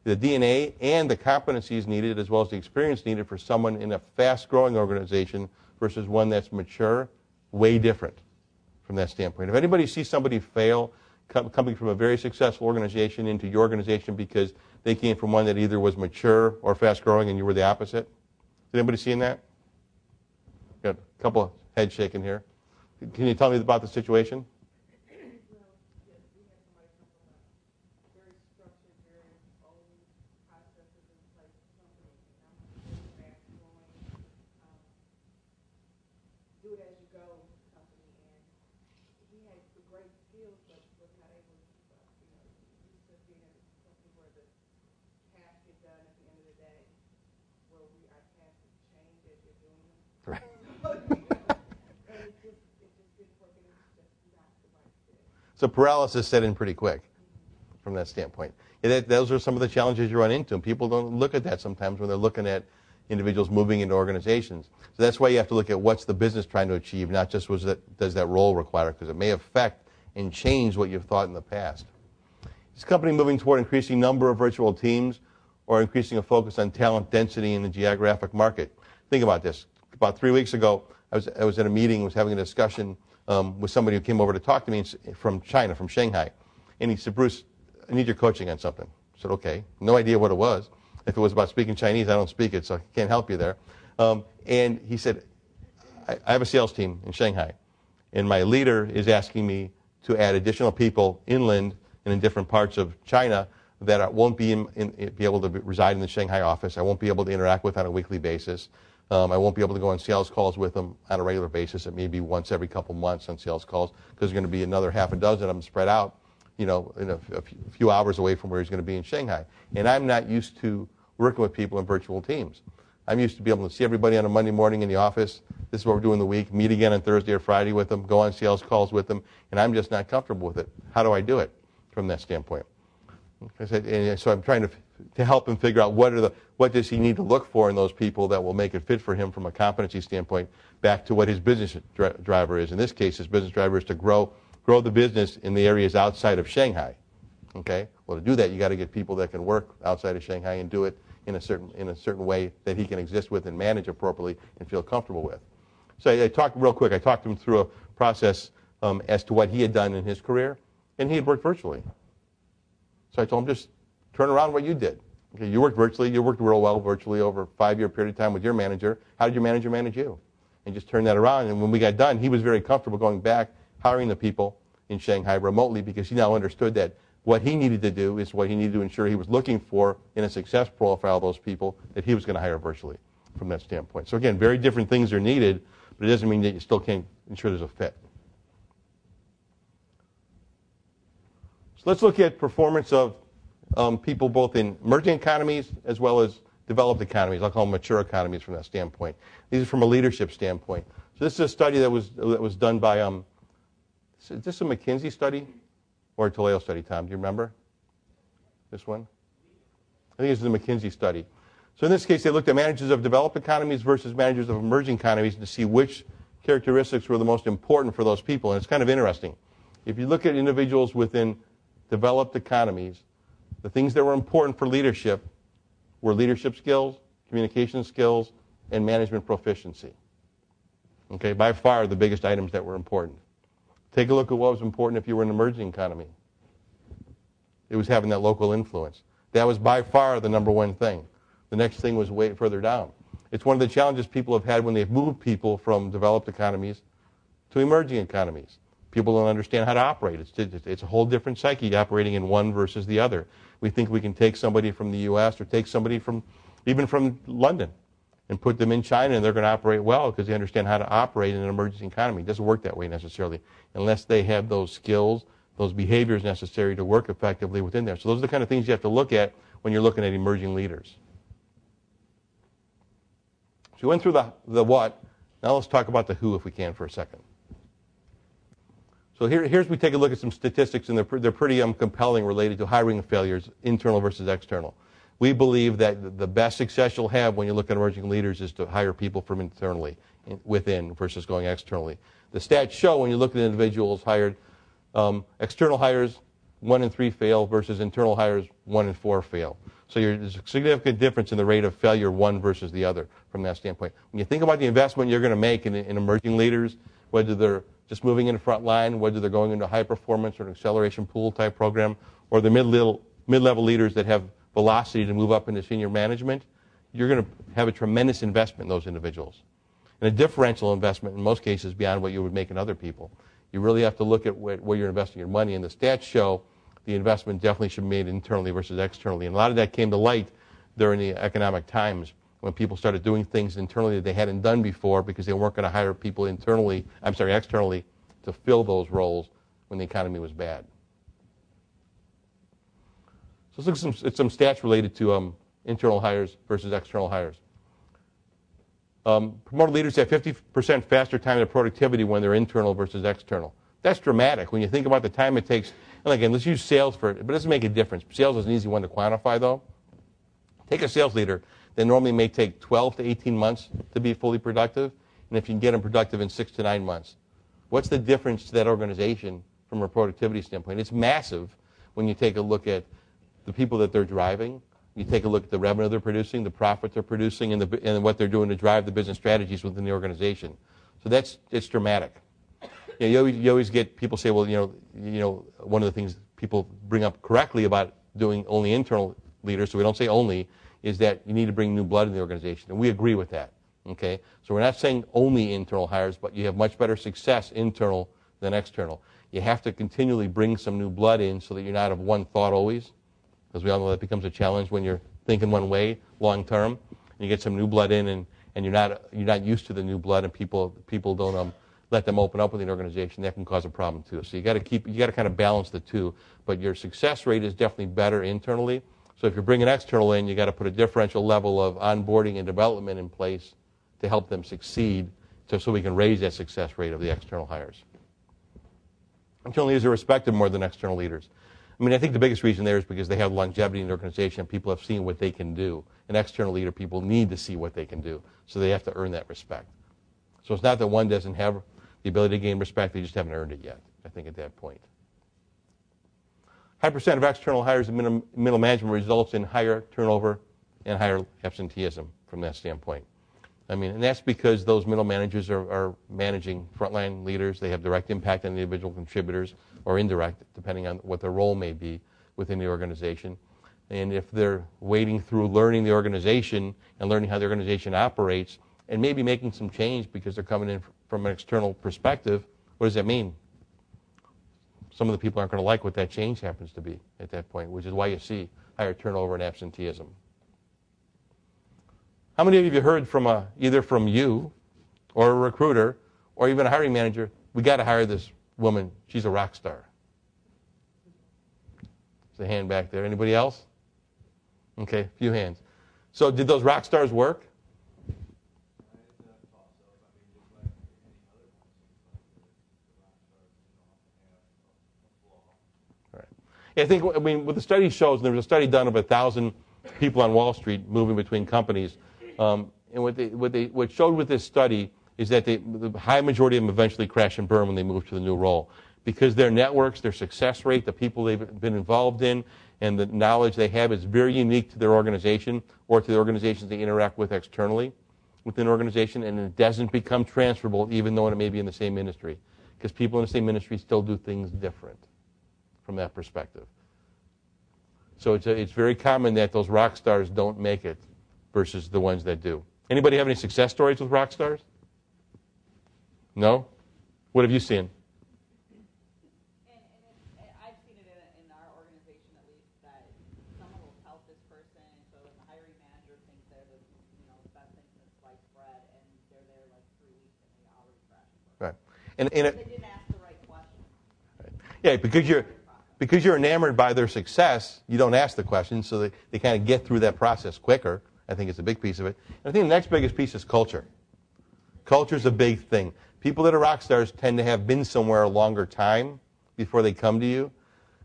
DNA and the competencies needed, as well as the experience needed for someone in a fast-growing organization versus one that's mature, way different from that standpoint. If anybody sees somebody fail coming from a very successful organization into your organization because they came from one that either was mature or fast-growing and you were the opposite, is anybody seeing that? Got a couple of heads shaking here. Can you tell me about the situation? So paralysis set in pretty quick from that standpoint. Those are some of the challenges you run into, and people don't look at that sometimes when they're looking at individuals moving into organizations. So that's why you have to look at what's the business trying to achieve, not just does that role require, because it may affect and change what you've thought in the past. Is the company moving toward increasing number of virtual teams or increasing a focus on talent density in the geographic market? Think about this. About 3 weeks ago, I was at a meeting, was having a discussion with somebody who came over to talk to me from China, from Shanghai. And he said, Bruce, I need your coaching on something. I said, okay. No idea what it was. If it was about speaking Chinese, I don't speak it, so I can't help you there. And he said, I have a sales team in Shanghai, and my leader is asking me to add additional people inland and in different parts of China that won't be able to reside in the Shanghai office. I won't be able to interact with on a weekly basis. I won't be able to go on sales calls with them on a regular basis. It may be once every couple months on sales calls because there's going to be another half a dozen of them spread out, in a few hours away from where he's going to be in Shanghai. And I'm not used to working with people in virtual teams. I'm used to be able to see everybody on a Monday morning in the office. This is what we're doing the week. Meet again on Thursday or Friday with them. Go on sales calls with them. And I'm just not comfortable with it. How do I do it from that standpoint? And so I'm trying to help him figure out what does he need to look for in those people that will make it fit for him from a competency standpoint back to what his business driver is. In this case, his business driver is to grow the business in the areas outside of Shanghai. Okay? Well, to do that, you got to get people that can work outside of Shanghai and do it in a certain way that he can exist with and manage appropriately and feel comfortable with. So I talked real quick. I talked him through a process as to what he had done in his career, and he had worked virtually. So I told him, just turn around what you did. Okay, you worked virtually. You worked real well virtually over a 5-year period of time with your manager. How did your manager manage you? And just turn that around. And when we got done, he was very comfortable going back, hiring the people in Shanghai remotely because he now understood that what he needed to do is what he needed to ensure he was looking for in a success profile of those people that he was going to hire virtually from that standpoint. So again, very different things are needed, but it doesn't mean that you still can't ensure there's a fit. So let's look at performance of people both in emerging economies as well as developed economies. I'll call them mature economies from that standpoint. These are from a leadership standpoint. So this is a study that was done by, is this a McKinsey study or a Taleo study, Tom? Do you remember this one? I think it's the McKinsey study. So in this case, they looked at managers of developed economies versus managers of emerging economies to see which characteristics were the most important for those people. And it's kind of interesting. If you look at individuals within developed economies, the things that were important for leadership were leadership skills, communication skills, and management proficiency. Okay, by far the biggest items that were important. Take a look at what was important if you were in an emerging economy. It was having that local influence. That was by far the number one thing. The next thing was way further down. It's one of the challenges people have had when they've moved people from developed economies to emerging economies. People don't understand how to operate. It's a whole different psyche operating in one versus the other. We think we can take somebody from the U.S. or take somebody from even from London and put them in China and they're going to operate well because they understand how to operate in an emerging economy. It doesn't work that way necessarily unless they have those skills, those behaviors necessary to work effectively within there. So those are the kind of things you have to look at when you're looking at emerging leaders. So we went through the what. Now let's talk about the who if we can for a second. So here's we take a look at some statistics, and they're pretty compelling related to hiring failures, internal versus external. We believe that the best success you'll have when you look at emerging leaders is to hire people from internally, within, versus going externally. The stats show when you look at individuals hired, external hires, 1 in 3 fail, versus internal hires, 1 in 4 fail. So there's a significant difference in the rate of failure one versus the other from that standpoint. When you think about the investment you're going to make in emerging leaders, whether they're just moving in the front line, whether they're going into a high performance or an acceleration pool type program, or the mid-level leaders that have velocity to move up into senior management, you're going to have a tremendous investment in those individuals. And a differential investment in most cases beyond what you would make in other people. You really have to look at where you're investing your money, and the stats show the investment definitely should be made internally versus externally. And a lot of that came to light during the economic times when people started doing things internally that they hadn't done before because they weren't going to hire people externally to fill those roles when the economy was bad. So let's look at some stats related to internal hires versus external hires. Promoted leaders have 50% faster time to productivity when they're internal versus external. That's dramatic when you think about the time it takes. And again, let's use sales for it, but it doesn't make a difference. Sales is an easy one to quantify, though. Take a sales leader that normally may take 12 to 18 months to be fully productive, and if you can get them productive in 6 to 9 months. What's the difference to that organization from a productivity standpoint? It's massive when you take a look at the people that they're driving. You take a look at the revenue they're producing, the profit they're producing, and what they're doing to drive the business strategies within the organization. So it's dramatic. You always get people say, well, one of the things people bring up correctly about doing only internal leaders, so we don't say only, is that you need to bring new blood in the organization, and we agree with that. Okay, so we're not saying only internal hires, but you have much better success internal than external. You have to continually bring some new blood in so that you're not of one thought always, because we all know that becomes a challenge when you're thinking one way long term. And you get some new blood in, and you're not used to the new blood, and people don't let them open up within the organization. That can cause a problem too. So you got to kind of balance the two. But your success rate is definitely better internally. So if you're bringing external in, you got to put a differential level of onboarding and development in place to help them succeed, so we can raise that success rate of the external hires. Internal leaders are respected more than external leaders. I mean, I think the biggest reason there is because they have longevity in the organization and people have seen what they can do. An external leader, people need to see what they can do, so they have to earn that respect. So it's not that one doesn't have the ability to gain respect, they just haven't earned it yet, I think, at that point. High percent of external hires in middle management results in higher turnover and higher absenteeism from that standpoint. I mean, and that's because those middle managers are managing frontline leaders. They have direct impact on the individual contributors, or indirect, depending on what their role may be within the organization. And if they're wading through learning the organization and learning how the organization operates and maybe making some change because they're coming in from an external perspective, what does that mean? Some of the people aren't going to like what that change happens to be at that point, which is why you see higher turnover and absenteeism. How many of you have heard from either from you or a recruiter or even a hiring manager, we got to hire this woman, she's a rock star? There's a hand back there. Anybody else? Okay, a few hands. So did those rock stars work? All right. Yeah, what the study shows, and there was a study done of 1,000 people on Wall Street moving between companies, and what showed with this study is that the high majority of them eventually crash and burn when they move to the new role, because their networks, their success rate, the people they've been involved in, and the knowledge they have is very unique to their organization or to the organizations they interact with externally within an organization, and it doesn't become transferable even though it may be in the same industry, because people in the same industry still do things different from that perspective. So it's very common that those rock stars don't make it versus the ones that do. Anybody have any success stories with rock stars? No? What have you seen? I've seen it in our organization at least, that someone will help this person, so the hiring manager thinks they're the best thing since sliced bread, and they're there like 3 weeks and they already crash. Right. They didn't ask the right question. Right. Yeah, because you're enamored by their success, you don't ask the questions, so they kind of get through that process quicker. I think it's a big piece of it. And I think the next biggest piece is culture. Culture is a big thing. People that are rock stars tend to have been somewhere a longer time before they come to you,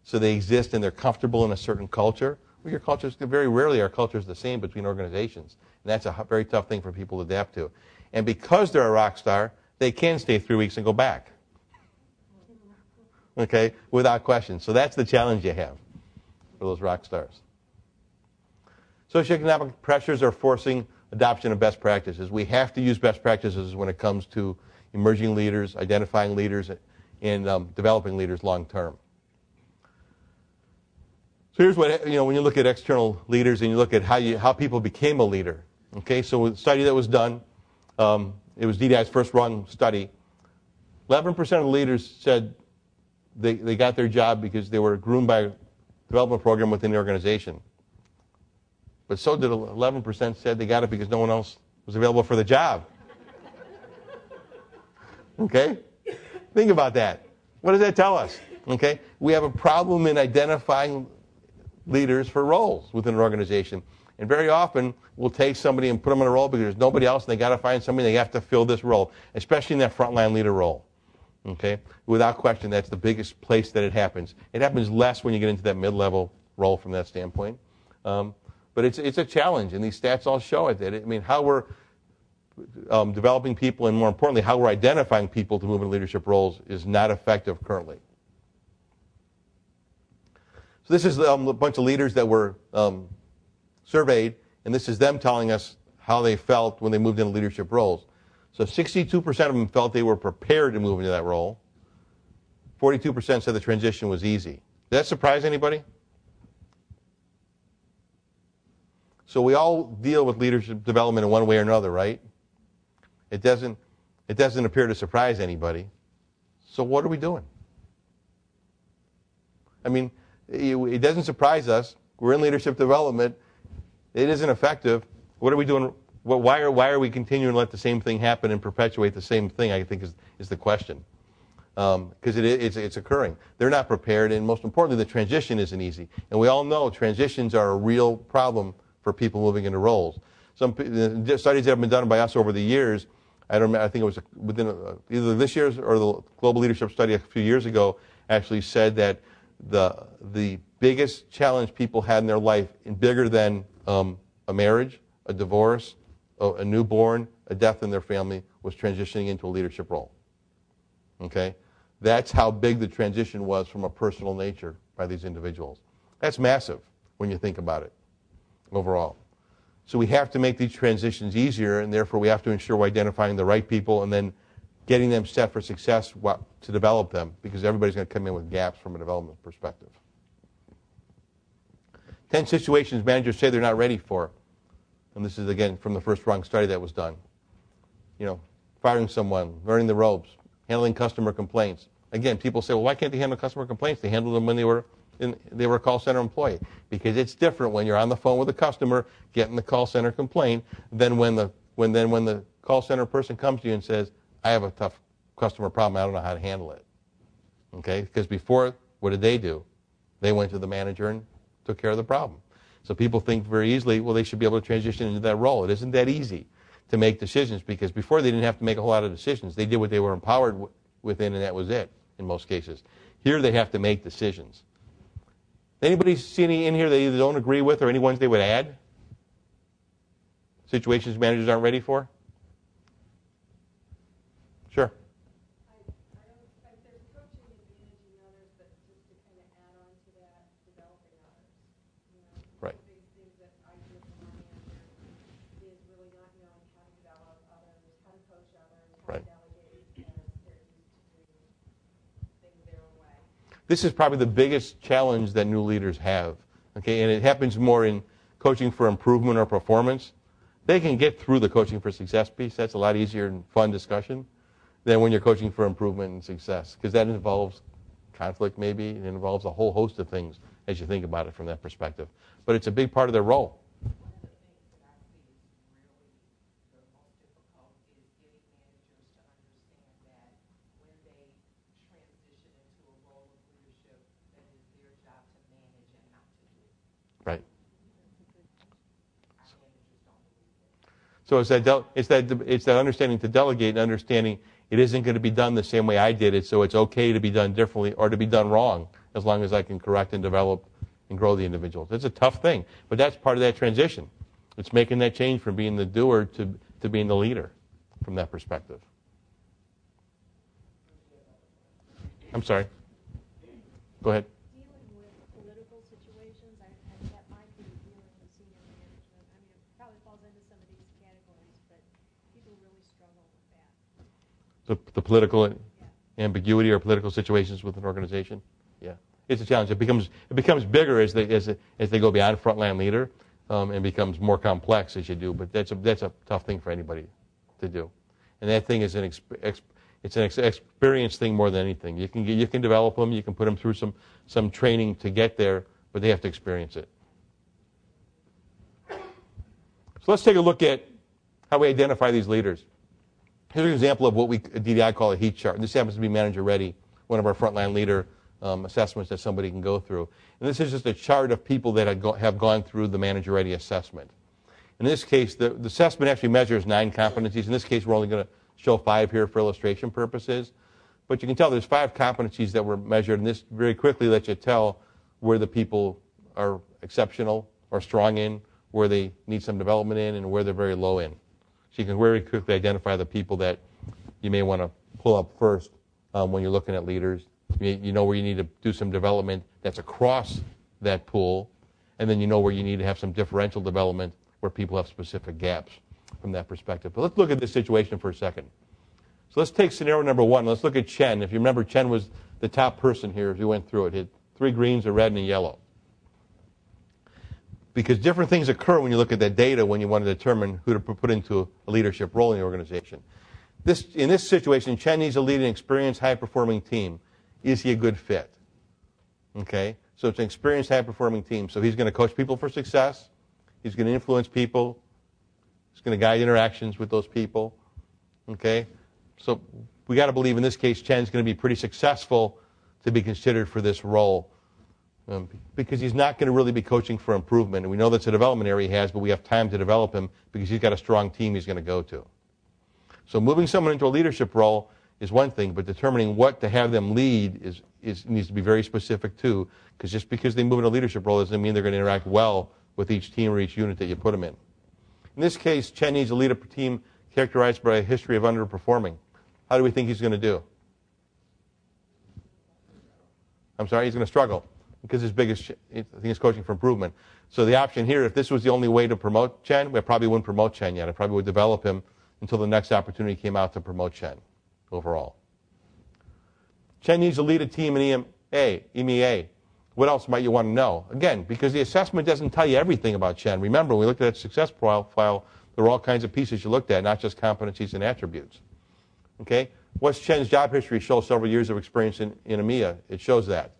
so they exist and they're comfortable in a certain culture. Well, your cultures, very rarely our culture is the same between organizations, and that's a very tough thing for people to adapt to. And because they're a rock star, they can stay 3 weeks and go back, okay, without question. So that's the challenge you have for those rock stars. Socioeconomic pressures are forcing adoption of best practices. We have to use best practices when it comes to emerging leaders, identifying leaders, and developing leaders long term. So here's what, when you look at external leaders and you look at how people became a leader. Okay, so with the study that was done, it was DDI's first run study. 11% of the leaders said they got their job because they were groomed by a development program within the organization. But so did 11% said they got it because no one else was available for the job. Okay? Think about that. What does that tell us? Okay? We have a problem in identifying leaders for roles within an organization. And very often, we'll take somebody and put them in a role because there's nobody else, and they got to find somebody, they have to fill this role, especially in that frontline leader role. Okay? Without question, that's the biggest place that it happens. It happens less when you get into that mid-level role from that standpoint. But it's a challenge, and these stats all show it. I mean, how we're developing people, and more importantly, how we're identifying people to move into leadership roles is not effective currently. So this is a bunch of leaders that were surveyed, and this is them telling us how they felt when they moved into leadership roles. So 62% of them felt they were prepared to move into that role. 42% said the transition was easy. Did that surprise anybody? So we all deal with leadership development in one way or another, right? It doesn't appear to surprise anybody. So what are we doing? I mean, it doesn't surprise us. We're in leadership development. It isn't effective. What are we doing? Why are we continuing to let the same thing happen and perpetuate the same thing, I think is the question. Because it's occurring. They're not prepared, and most importantly, the transition isn't easy. And we all know transitions are a real problem for people moving into roles. Some studies that have been done by us over the years, I think it was within either this year's or the Global Leadership Study a few years ago, actually said that the biggest challenge people had in their life, bigger than a marriage, a divorce, a newborn, a death in their family, was transitioning into a leadership role. Okay? That's how big the transition was from a personal nature by these individuals. That's massive when you think about it overall. So we have to make these transitions easier, and therefore we have to ensure we're identifying the right people and then getting them set for success to develop them, because everybody's going to come in with gaps from a development perspective. 10 situations managers say they're not ready for. And this is, again, from the first wrong study that was done. Firing someone, learning the ropes, handling customer complaints. Again, people say, well, why can't they handle customer complaints? They handled them when they were a call center employee. Because it's different when you're on the phone with a customer getting the call center complaint than when the call center person comes to you and says, I have a tough customer problem, I don't know how to handle it. Okay? Because before, what did they do? They went to the manager and took care of the problem. So people think very easily, well, they should be able to transition into that role. It isn't that easy to make decisions, because before they didn't have to make a whole lot of decisions. They did what they were empowered within, and that was it in most cases. Here they have to make decisions. Anybody see any in here that either don't agree with or any ones they would add? Situations managers aren't ready for? Sure. I don't, there's coaching and managing others, but just to kind of add on to that, developing others. Right. One of the biggest things that I hear from our manager is really not knowing how to develop others, how to coach others, how Right. to delegate, because they're used to doing things their own way. This is probably the biggest challenge that new leaders have. Okay, and it happens more in coaching for improvement or performance. They can get through the coaching for success piece. That's a lot easier and fun discussion than when you're coaching for improvement and success, because that involves conflict maybe, it involves a whole host of things as you think about it from that perspective. But it's a big part of their role. One of the things that I see is really the most difficult is getting managers to understand that when they transition into a role of leadership, that it is their job to manage and not to do. Right. Our managers don't believe that. So it's that understanding to delegate and understanding it isn't going to be done the same way I did it, so it's okay to be done differently or to be done wrong as long as I can correct and develop and grow the individual. It's a tough thing, but that's part of that transition. It's making that change from being the doer to being the leader from that perspective. I'm sorry. Go ahead. Dealing with political situations, that might be dealing with senior management. I mean, it probably falls into some of these categories, but people really struggle with that. The political ambiguity or political situations with an organization. Yeah, it's a challenge. It becomes bigger as they go beyond frontline leader, and becomes more complex as you do. But that's a tough thing for anybody to do, and that thing is an experience thing more than anything. You can develop them, you can put them through some training to get there, but they have to experience it. So let's take a look at how we identify these leaders. Here's an example of what we at DDI call a heat chart. And this happens to be manager ready, one of our frontline leader assessments that somebody can go through. And this is just a chart of people that have gone through the manager ready assessment. In this case, the assessment actually measures 9 competencies. In this case, we're only going to show 5 here for illustration purposes. But you can tell there's 5 competencies that were measured, and this very quickly lets you tell where the people are exceptional or strong in, where they need some development in, and where they're very low in. So you can very quickly identify the people that you may want to pull up first when you're looking at leaders. You know where you need to do some development that's across that pool, and then you know where you need to have some differential development where people have specific gaps from that perspective. But let's look at this situation for a second. So let's take scenario number 1. Let's look at Chen. If you remember, Chen was the top person here as we went through it. He had 3 greens, a red, and a yellow. Because different things occur when you look at that data when you want to determine who to put into a leadership role in the organization. In this situation, Chen needs to lead an experienced, high-performing team. Is he a good fit? Okay? So it's an experienced, high-performing team. So he's going to coach people for success. He's going to influence people. He's going to guide interactions with those people. Okay? So we got to believe in this case Chen's going to be pretty successful to be considered for this role. Because he's not going to really be coaching for improvement. And we know that's a development area he has, but we have time to develop him because he's got a strong team he's going to go to. So moving someone into a leadership role is one thing, but determining what to have them lead needs to be very specific too, because just because they move into a leadership role doesn't mean they're going to interact well with each team or each unit that you put them in. In this case, Chen needs to lead a team characterized by a history of underperforming. How do we think he's going to do? I'm sorry, he's going to struggle. Because his biggest thing is coaching for improvement. So the option here, if this was the only way to promote Chen, we probably wouldn't promote Chen yet. I probably would develop him until the next opportunity came out to promote Chen overall. Chen needs to lead a team in EMEA. What else might you want to know? Again, because the assessment doesn't tell you everything about Chen. Remember, when we looked at that success profile, there were all kinds of pieces you looked at, not just competencies and attributes. Okay? What's Chen's job history show several years of experience in EMEA? It shows that.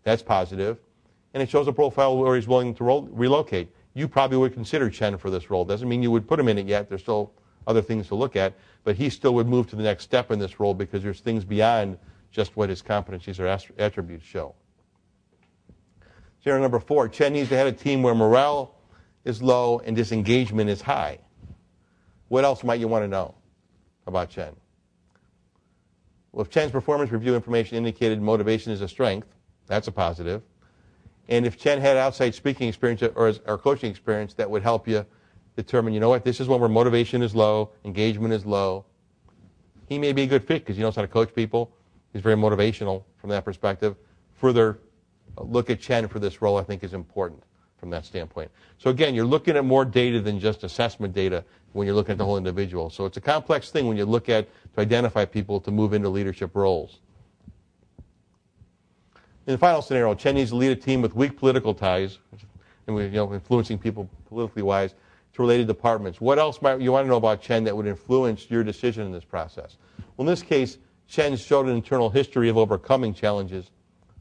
That's positive. And it shows a profile where he's willing to relocate. You probably would consider Chen for this role. Doesn't mean you would put him in it yet. There's still other things to look at. But he still would move to the next step in this role because there's things beyond just what his competencies or attributes show. Scenario number 4, Chen needs to have a team where morale is low and disengagement is high. What else might you want to know about Chen? Well, if Chen's performance review information indicated motivation is a strength, that's a positive. And if Chen had outside speaking experience or coaching experience, that would help you determine, you know what, this is one where motivation is low, engagement is low. He may be a good fit because he knows how to coach people. He's very motivational from that perspective. Further look at Chen for this role, I think, is important from that standpoint. So again, you're looking at more data than just assessment data when you're looking at the whole individual. So it's a complex thing when you look at to identify people to move into leadership roles. In the final scenario, Chen needs to lead a team with weak political ties, and influencing people politically wise to related departments. What else might you want to know about Chen that would influence your decision in this process? Well, in this case, Chen showed an internal history of overcoming challenges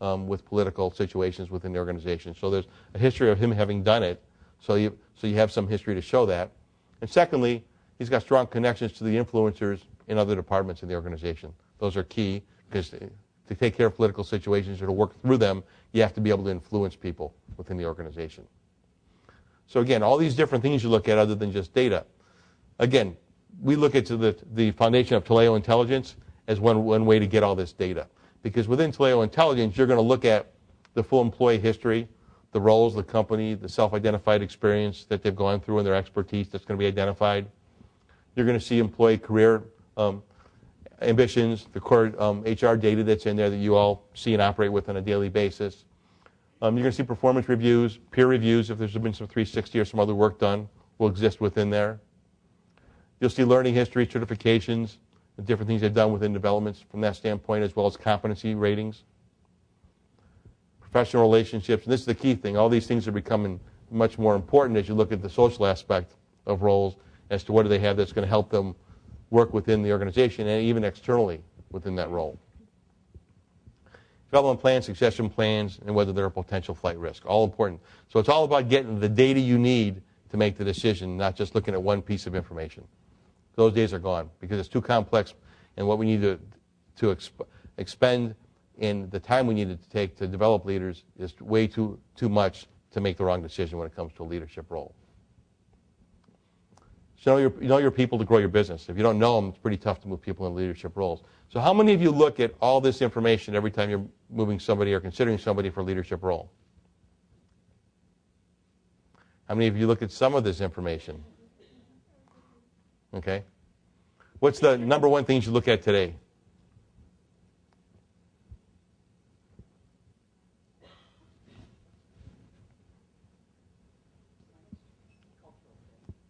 with political situations within the organization. So there's a history of him having done it. So you have some history to show that. And secondly, he's got strong connections to the influencers in other departments in the organization. Those are key because to take care of political situations or to work through them, you have to be able to influence people within the organization. So again, all these different things you look at other than just data. Again, we look at the foundation of Taleo Intelligence as one way to get all this data. Because within Taleo Intelligence, you're going to look at the full employee history, the roles, the company, the self-identified experience that they've gone through and their expertise that's going to be identified. You're going to see employee career ambitions, the core HR data that's in there that you all see and operate with on a daily basis. You're going to see performance reviews, peer reviews, if there's been some 360 or some other work done, will exist within there. You'll see learning history, certifications, the different things they've done within developments from that standpoint, as well as competency ratings. Professional relationships, and this is the key thing. All these things are becoming much more important as you look at the social aspect of roles as to what do they have that's going to help them work within the organization and even externally within that role. Development plans, succession plans, and whether they're a potential flight risk. All important. So it's all about getting the data you need to make the decision, not just looking at one piece of information. Those days are gone because it's too complex, and what we need to expend in the time we need to take to develop leaders is way too much to make the wrong decision when it comes to a leadership role. So you know your people to grow your business. If you don't know them, it's pretty tough to move people in leadership roles. So how many of you look at all this information every time you're moving somebody or considering somebody for a leadership role? How many of you look at some of this information? Okay. What's the number one things you look at today?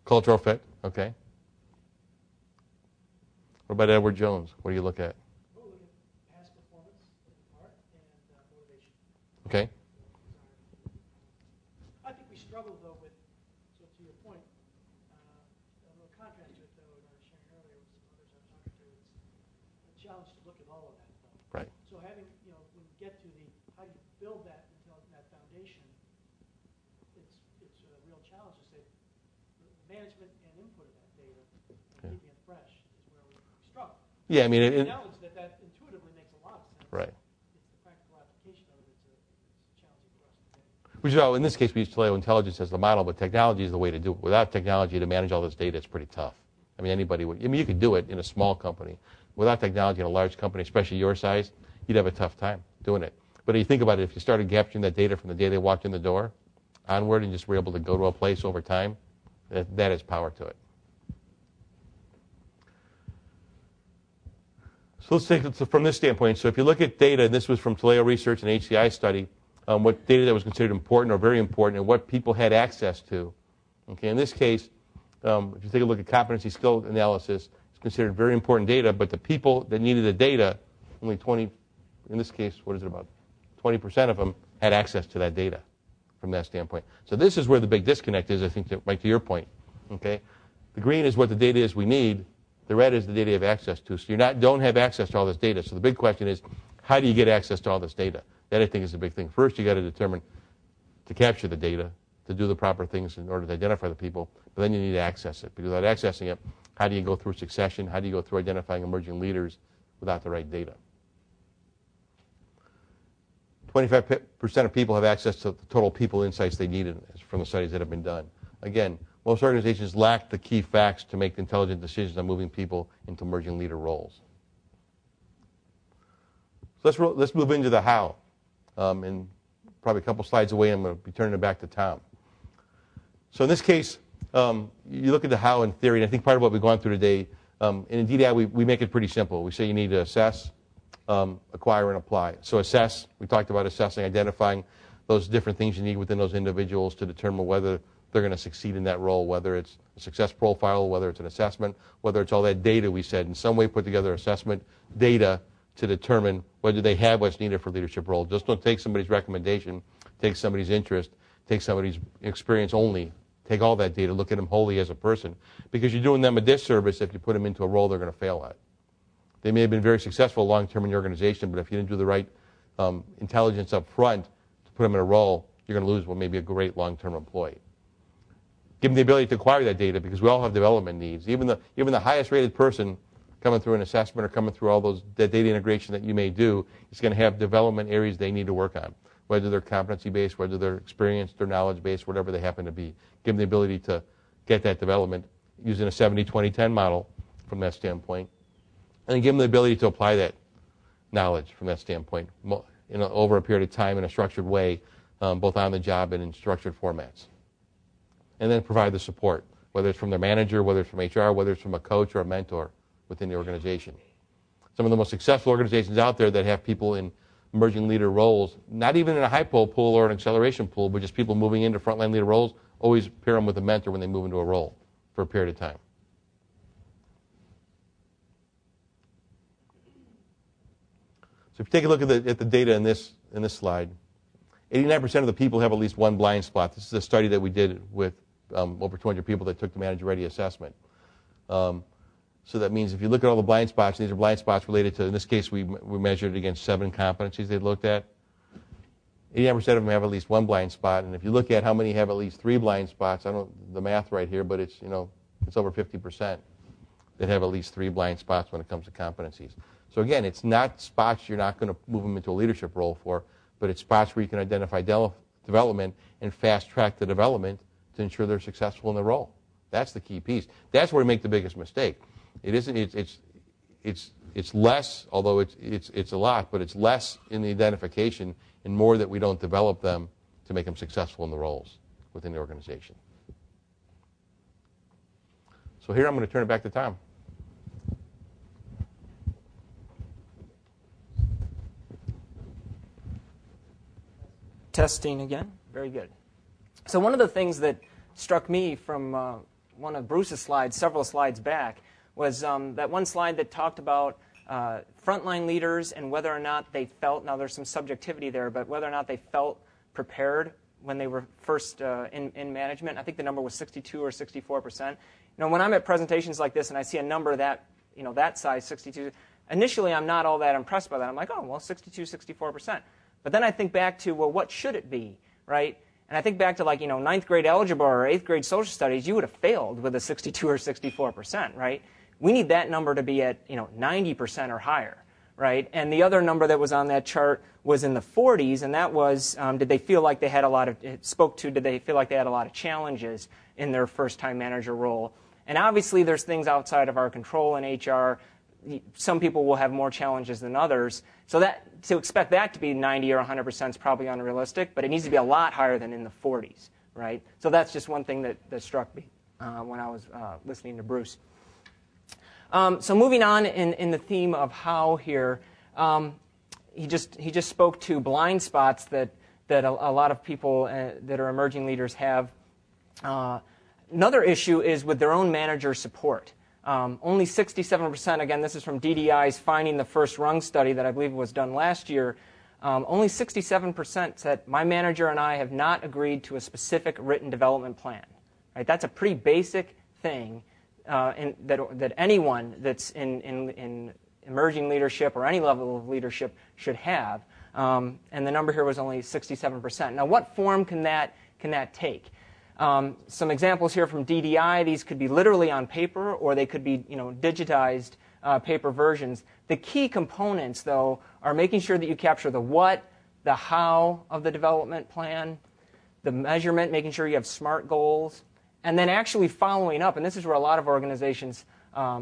Cultural fit. Okay. What about Edward Jones? What do you look at? We'll look at past performance, art, and motivation. Okay. I think we struggle, though, with, so to your point, a little contrast to it, though, and I was sharing earlier with some others I've talked to, it's a challenge to look at all of that, though. Right. So having, when you get to the, how do you build that that foundation, it's a real challenge to say, management and input of that data and keeping it fresh is where we struggle. Yeah, I mean, Acknowledge that intuitively makes a lot of sense. right. It's the practical application of it it's challenging for us today. Which, in this case, we use Taleo Intelligence as the model, but technology is the way to do it. Without technology to manage all this data, it's pretty tough. I mean, anybody would. I mean, you could do it in a small company. Without technology in a large company, especially your size, you'd have a tough time doing it. But if you think about it, if you started capturing that data from the day they walked in the door onward and just were able to go to a place over time, that is power to it. So let's take it from this standpoint. So if you look at data, and this was from Taleo Research and HCI study, what data that was considered important or very important and what people had access to. Okay, in this case, if you take a look at competency skill analysis, it's considered very important data, but the people that needed the data, only 20, in this case, what is it about? 20% of them had access to that data from that standpoint. So this is where the big disconnect is, I think, Mike, to your point. Okay? The green is what the data is we need. The red is the data you have access to. So you don't have access to all this data. So the big question is, how do you get access to all this data? That, I think, is the big thing. First, you got to determine to capture the data, to do the proper things in order to identify the people, but then you need to access it. Because without accessing it, how do you go through succession? How do you go through identifying emerging leaders without the right data? 25% of people have access to the total people insights they need from the studies that have been done. Again, most organizations lack the key facts to make intelligent decisions on moving people into emerging leader roles. So let's move into the how. And probably a couple slides away, I'm going to be turning it back to Tom. So in this case, you look at the how in theory, and I think part of what we've gone through today, in DDI, we make it pretty simple. We say you need to assess, acquire, and apply. So assess, we talked about assessing, identifying those different things you need within those individuals to determine whether they're going to succeed in that role, whether it's a success profile, whether it's an assessment, whether it's all that data we said, in some way put together assessment data to determine whether they have what's needed for leadership role. Just don't take somebody's recommendation, take somebody's interest, take somebody's experience only. Take all that data, look at them wholly as a person, because you're doing them a disservice if you put them into a role they're going to fail at. They may have been very successful long-term in your organization, but if you didn't do the right intelligence up front to put them in a role, you're going to lose what may be a great long-term employee. Give them the ability to acquire that data, because we all have development needs. Even the highest-rated person coming through an assessment or coming through all that data integration that you may do is going to have development areas they need to work on, whether they're competency-based, whether they're experienced or knowledge-based, whatever they happen to be. Give them the ability to get that development using a 70-20-10 model from that standpoint, and then give them the ability to apply that knowledge from that standpoint over a period of time in a structured way, both on the job and in structured formats. And then provide the support, whether it's from their manager, whether it's from HR, whether it's from a coach or a mentor within the organization. Some of the most successful organizations out there that have people in emerging leader roles, not even in a high pool or an acceleration pool, but just people moving into frontline leader roles, always pair them with a mentor when they move into a role for a period of time. So if you take a look at the data in this slide, 89% of the people have at least one blind spot. This is a study that we did with over 200 people that took the manager ready assessment. So that means if you look at all the blind spots, these are blind spots related to, in this case, we measured against 7 competencies they looked at. 89% of them have at least one blind spot, and if you look at how many have at least 3 blind spots, I don't know the math right here, but it's over 50% that have at least 3 blind spots when it comes to competencies. So again, it's not spots you're not going to move them into a leadership role for, but it's spots where you can identify development and fast track the development to ensure they're successful in the role. That's the key piece. That's where we make the biggest mistake. It isn't. It's less, although it's a lot, but it's less in the identification and more that we don't develop them to make them successful in the roles within the organization. So here I'm going to turn it back to Tom. Testing again. Very good. So one of the things that struck me from one of Bruce's slides, several slides back, was that one slide that talked about frontline leaders and whether or not they felt, now there's some subjectivity there, but whether or not they felt prepared when they were first in management. I think the number was 62 or 64%. When I'm at presentations like this and I see a number that size, 62, initially I'm not all that impressed by that. I'm like, oh, well, 62, 64%. But then I think back to, well, what should it be, right? And I think back to, like, 9th grade algebra or 8th grade social studies, you would have failed with a 62 or 64%, right? We need that number to be at 90% or higher, right? And the other number that was on that chart was in the 40s, and that was did they feel like they had a lot of challenges in their first-time manager role? And obviously there's things outside of our control in HR. Some people will have more challenges than others. So that to expect that to be 90 or 100% is probably unrealistic, but it needs to be a lot higher than in the 40s, right? So that's just one thing that struck me when I was listening to Bruce. So moving on in the theme of how here, he just spoke to blind spots that a lot of people that are emerging leaders have. Another issue is with their own manager support. Only 67%, again, this is from DDI's Finding the First Rung study that I believe was done last year. only 67% said, my manager and I have not agreed to a specific written development plan. Right? That's a pretty basic thing that anyone that's in emerging leadership or any level of leadership should have. And the number here was only 67%. Now, what form can that take? Some examples here from DDI. These could be literally on paper, or they could be digitized paper versions. The key components, though, are making sure that you capture the what, the how of the development plan, the measurement, making sure you have SMART goals, and then actually following up. And this is where a lot of organizations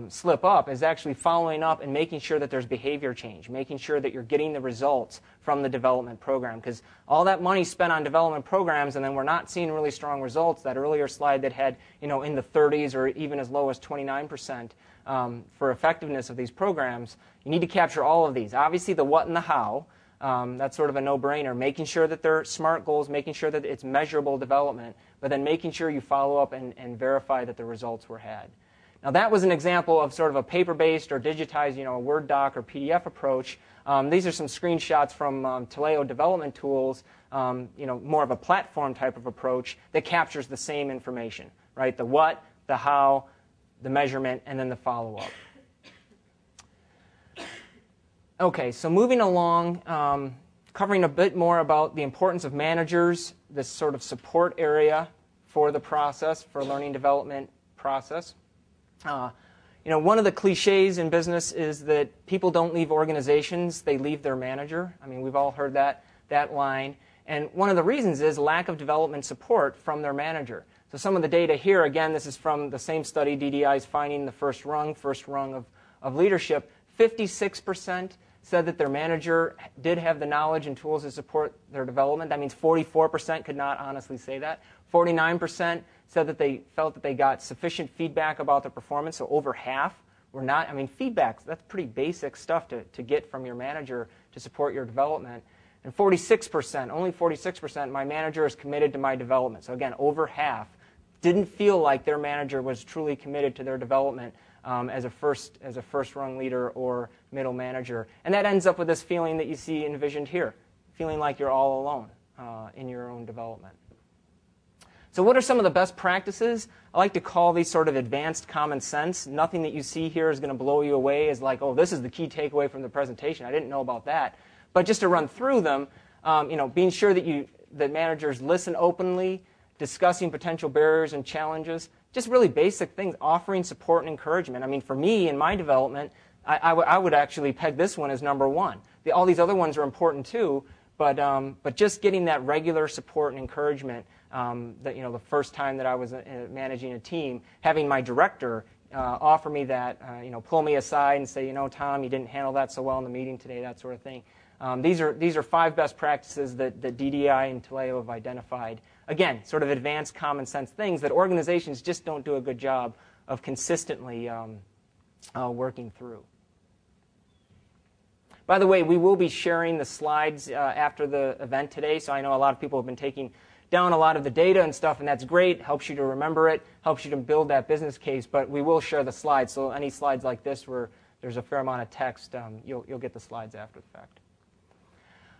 slip up, is actually following up and making sure that there's behavior change, making sure that you're getting the results from the development program. Because all that money spent on development programs, and then we're not seeing really strong results. That earlier slide that had in the 30s or even as low as 29% for effectiveness of these programs, you need to capture all of these. Obviously, the what and the how. That's sort of a no-brainer. Making sure that they're SMART goals, making sure that it's measurable development, but then making sure you follow up and verify that the results were had. Now, that was an example of sort of a paper-based or digitized, a Word doc or PDF approach. These are some screenshots from Taleo development tools, more of a platform type of approach that captures the same information, right? The what, the how, the measurement, and then the follow-up. Okay, so moving along, covering a bit more about the importance of managers, this sort of support area for the process, for learning development process. One of the cliches in business is that people don't leave organizations, they leave their manager. I mean, we've all heard that line. And one of the reasons is lack of development support from their manager. So some of the data here, again, this is from the same study, DDI's finding the first rung of leadership. 56% said that their manager did have the knowledge and tools to support their development. That means 44% could not honestly say that. 49% said that they felt that they got sufficient feedback about their performance, so over half were not. I mean, feedback, that's pretty basic stuff to get from your manager to support your development. And 46%, only 46%, my manager is committed to my development. So again, over half didn't feel like their manager was truly committed to their development as a first-rung leader or middle manager. And that ends up with this feeling that you see envisioned here, feeling like you're all alone in your own development. So what are some of the best practices? I like to call these sort of advanced common sense. Nothing that you see here is going to blow you away as like, oh, this is the key takeaway from the presentation. I didn't know about that. But just to run through them, being sure that managers listen openly, discussing potential barriers and challenges, just really basic things, offering support and encouragement. I mean, for me, in my development, I would actually peg this one as number one. All these other ones are important too, but just getting that regular support and encouragement, the first time that I was managing a team, having my director offer me that, pull me aside and say, Tom, you didn't handle that so well in the meeting today, that sort of thing. These are 5 best practices that DDI and Taleo have identified. Again, sort of advanced common sense things that organizations just don't do a good job of consistently working through. By the way, we will be sharing the slides after the event today, so I know a lot of people have been taking down a lot of the data and stuff, and that's great. Helps you to remember it, helps you to build that business case, but we will share the slides, so any slides like this where there's a fair amount of text, you'll get the slides after the fact.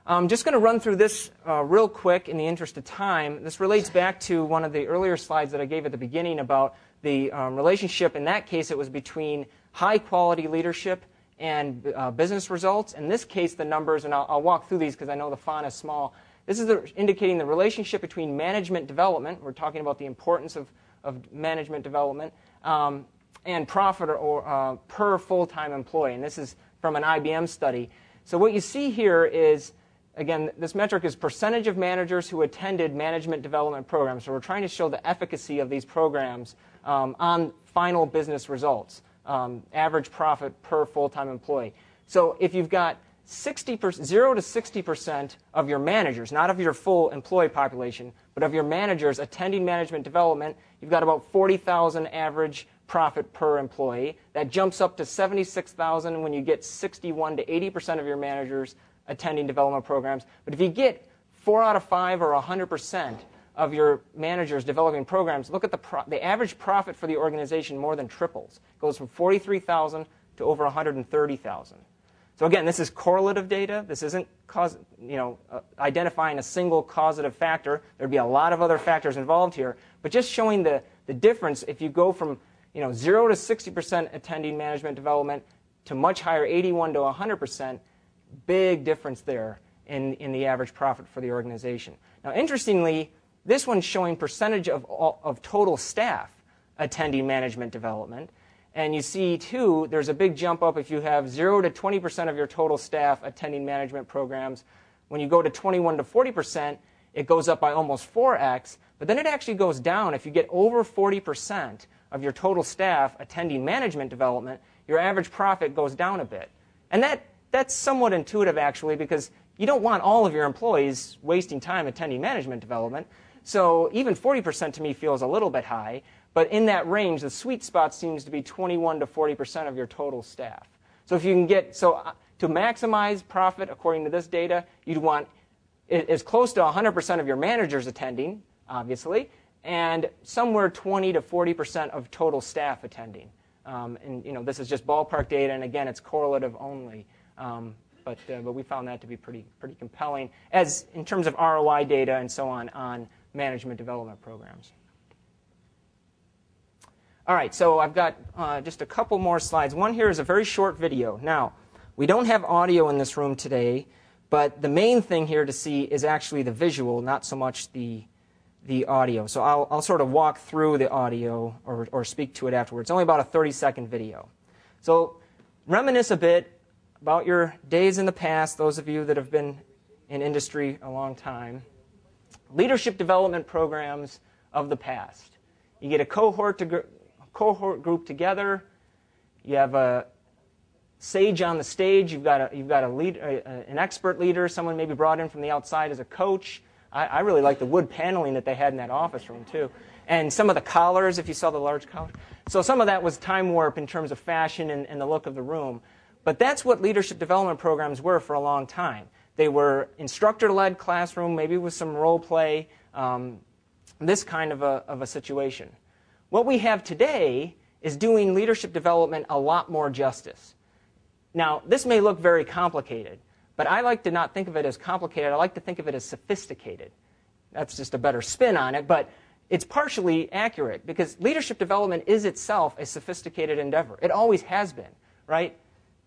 I'm just going to run through this real quick in the interest of time. This relates back to one of the earlier slides that I gave at the beginning about the relationship. In that case, it was between high-quality leadership and business results. In this case, the numbers, and I'll walk through these because I know the font is small. This is indicating the relationship between management development. We're talking about the importance of management development and profit or per full-time employee. And this is from an IBM study. So what you see here is, again, this metric is percentage of managers who attended management development programs. So we're trying to show the efficacy of these programs on final business results, average profit per full-time employee. So if you've got 0 to 60% of your managers, not of your full employee population, but of your managers attending management development, you've got about $40,000 average profit per employee. That jumps up to $76,000 when you get 61 to 80% of your managers attending development programs. But if you get 4 out of 5 or 100% of your managers developing programs, look at the average profit for the organization more than triples. It goes from $43,000 to over $130,000. So again, this is correlative data. This isn't identifying a single causative factor. There'd be a lot of other factors involved here, but just showing the difference if you go from 0 to 60% attending management development to much higher, 81 to 100%, big difference there in the average profit for the organization. Now, interestingly, this one's showing percentage of total staff attending management development. And you see, too, there's a big jump up if you have 0 to 20% of your total staff attending management programs. When you go to 21 to 40%, it goes up by almost 4x. But then it actually goes down. If you get over 40% of your total staff attending management development, your average profit goes down a bit. And that's somewhat intuitive, actually, because you don't want all of your employees wasting time attending management development. So even 40% to me feels a little bit high. But in that range, the sweet spot seems to be 21 to 40% of your total staff. So if you can to maximize profit, according to this data, you'd want as close to 100% of your managers attending, obviously, and somewhere 20 to 40% of total staff attending. And this is just ballpark data, and again, it's correlative only. But we found that to be pretty compelling, as in terms of ROI data and so on management development programs. All right, so I've got just a couple more slides. One here is a very short video. Now, we don't have audio in this room today, but the main thing here to see is actually the visual, not so much the audio. So I'll sort of walk through the audio or speak to it afterwards. It's only about a 30-second video. So reminisce a bit about your days in the past, those of you that have been in industry a long time. Leadership development programs of the past. You get a cohort group together. You have a sage on the stage. You've got an expert leader, someone maybe brought in from the outside as a coach. I really like the wood paneling that they had in that office room, too. And some of the collars, if you saw the large collars. So some of that was time warp in terms of fashion and the look of the room. But that's what leadership development programs were for a long time. They were instructor-led classroom, maybe with some role play, this kind of a situation. What we have today is doing leadership development a lot more justice. Now, this may look very complicated, but I like to not think of it as complicated. I like to think of it as sophisticated. That's just a better spin on it, but it's partially accurate because leadership development is itself a sophisticated endeavor. It always has been, right?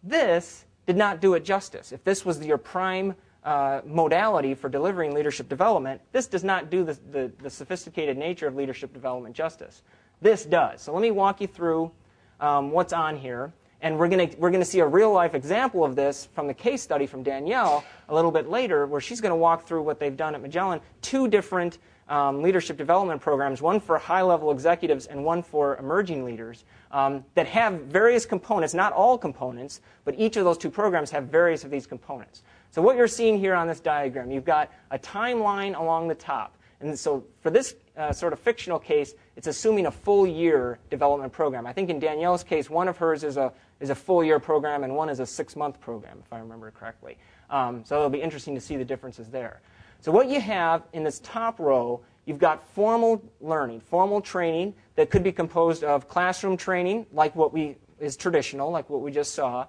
This did not do it justice. If this was your prime modality for delivering leadership development, this does not do the sophisticated nature of leadership development justice. This does. So let me walk you through what's on here. And we're going to see a real-life example of this from the case study from Danielle a little bit later, where she's going to walk through what they've done at Magellan, 2 different leadership development programs, one for high-level executives and one for emerging leaders, that have various components, not all components, but each of those 2 programs have various of these components. So what you're seeing here on this diagram, you've got a timeline along the top. And so for this sort of fictional case, it's assuming a full-year development program. I think in Danielle's case, one of hers is a full-year program and one is a 6-month program, if I remember correctly. So it'll be interesting to see the differences there. So what you have in this top row, you've got formal learning, formal training that could be composed of classroom training, like is traditional, like what we just saw,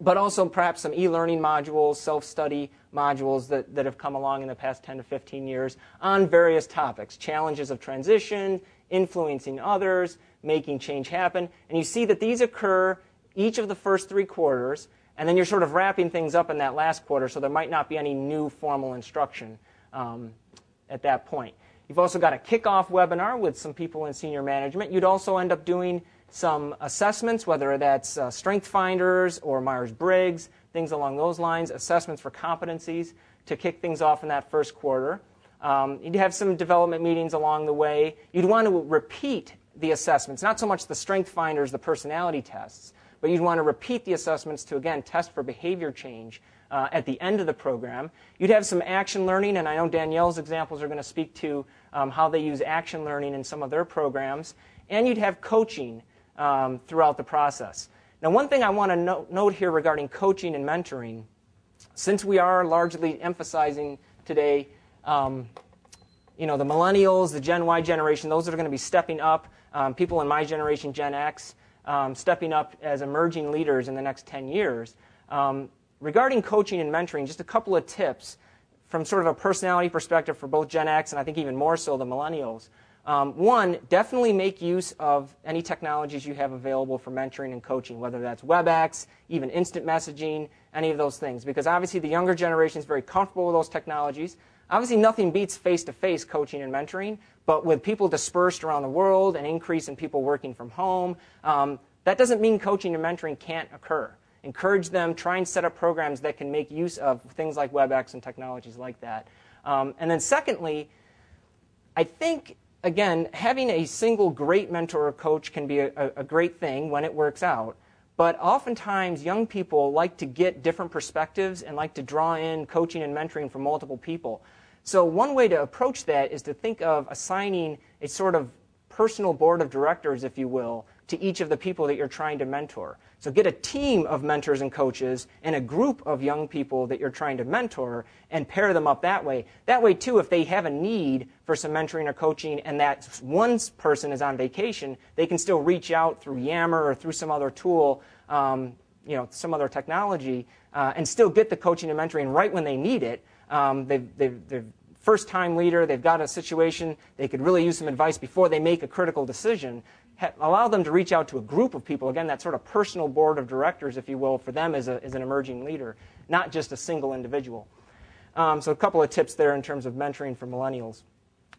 but also perhaps some e-learning modules, self-study modules that have come along in the past 10 to 15 years on various topics, challenges of transition, influencing others, making change happen. And you see that these occur each of the first 3 quarters, and then you're sort of wrapping things up in that last quarter, so there might not be any new formal instruction at that point. You've also got a kickoff webinar with some people in senior management. You'd also end up doing some assessments, whether that's Strength Finders or Myers-Briggs, things along those lines, assessments for competencies to kick things off in that first quarter. You'd have some development meetings along the way. You'd want to repeat the assessments, not so much the Strength Finders, the personality tests, but you'd want to repeat the assessments to, again, test for behavior change at the end of the program. You'd have some action learning, and I know Danielle's examples are going to speak to how they use action learning in some of their programs. And you'd have coaching throughout the process. Now, one thing I want to note here regarding coaching and mentoring, since we are largely emphasizing today, the millennials, the Gen Y generation, those that are going to be stepping up, people in my generation, Gen X, stepping up as emerging leaders in the next 10 years. Regarding coaching and mentoring, just a couple of tips from sort of a personality perspective for both Gen X and I think even more so the millennials. One, definitely make use of any technologies you have available for mentoring and coaching, whether that's WebEx, even instant messaging, any of those things. Because obviously the younger generation is very comfortable with those technologies. Obviously nothing beats face-to-face coaching and mentoring, but with people dispersed around the world, an increase in people working from home, that doesn't mean coaching and mentoring can't occur. Encourage them, try and set up programs that can make use of things like WebEx and technologies like that. And then secondly, I think, again, having a single great mentor or coach can be a great thing when it works out. But oftentimes, young people like to get different perspectives and like to draw in coaching and mentoring from multiple people. So one way to approach that is to think of assigning a sort of personal board of directors, if you will, to each of the people that you're trying to mentor. So get a team of mentors and coaches and a group of young people that you're trying to mentor and pair them up that way. That way, too, if they have a need for some mentoring or coaching and that one person is on vacation, they can still reach out through Yammer or through some other tool, some other technology, and still get the coaching and mentoring right when they need it. They're first-time leader, they've got a situation, they could really use some advice before they make a critical decision. Allow them to reach out to a group of people, again, that sort of personal board of directors, if you will, for them as an emerging leader, not just a single individual. So a couple of tips there in terms of mentoring for millennials.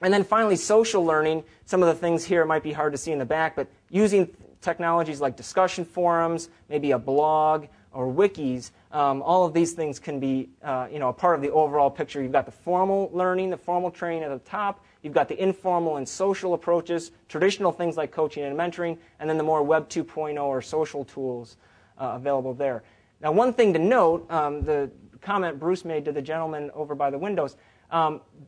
And then finally, social learning. Some of the things here might be hard to see in the back, but using technologies like discussion forums, maybe a blog, or wikis, all of these things can be a part of the overall picture. You've got the formal learning, the formal training at the top. You've got the informal and social approaches, traditional things like coaching and mentoring, and then the more Web 2.0 or social tools available there. Now, one thing to note, the comment Bruce made to the gentleman over by the windows,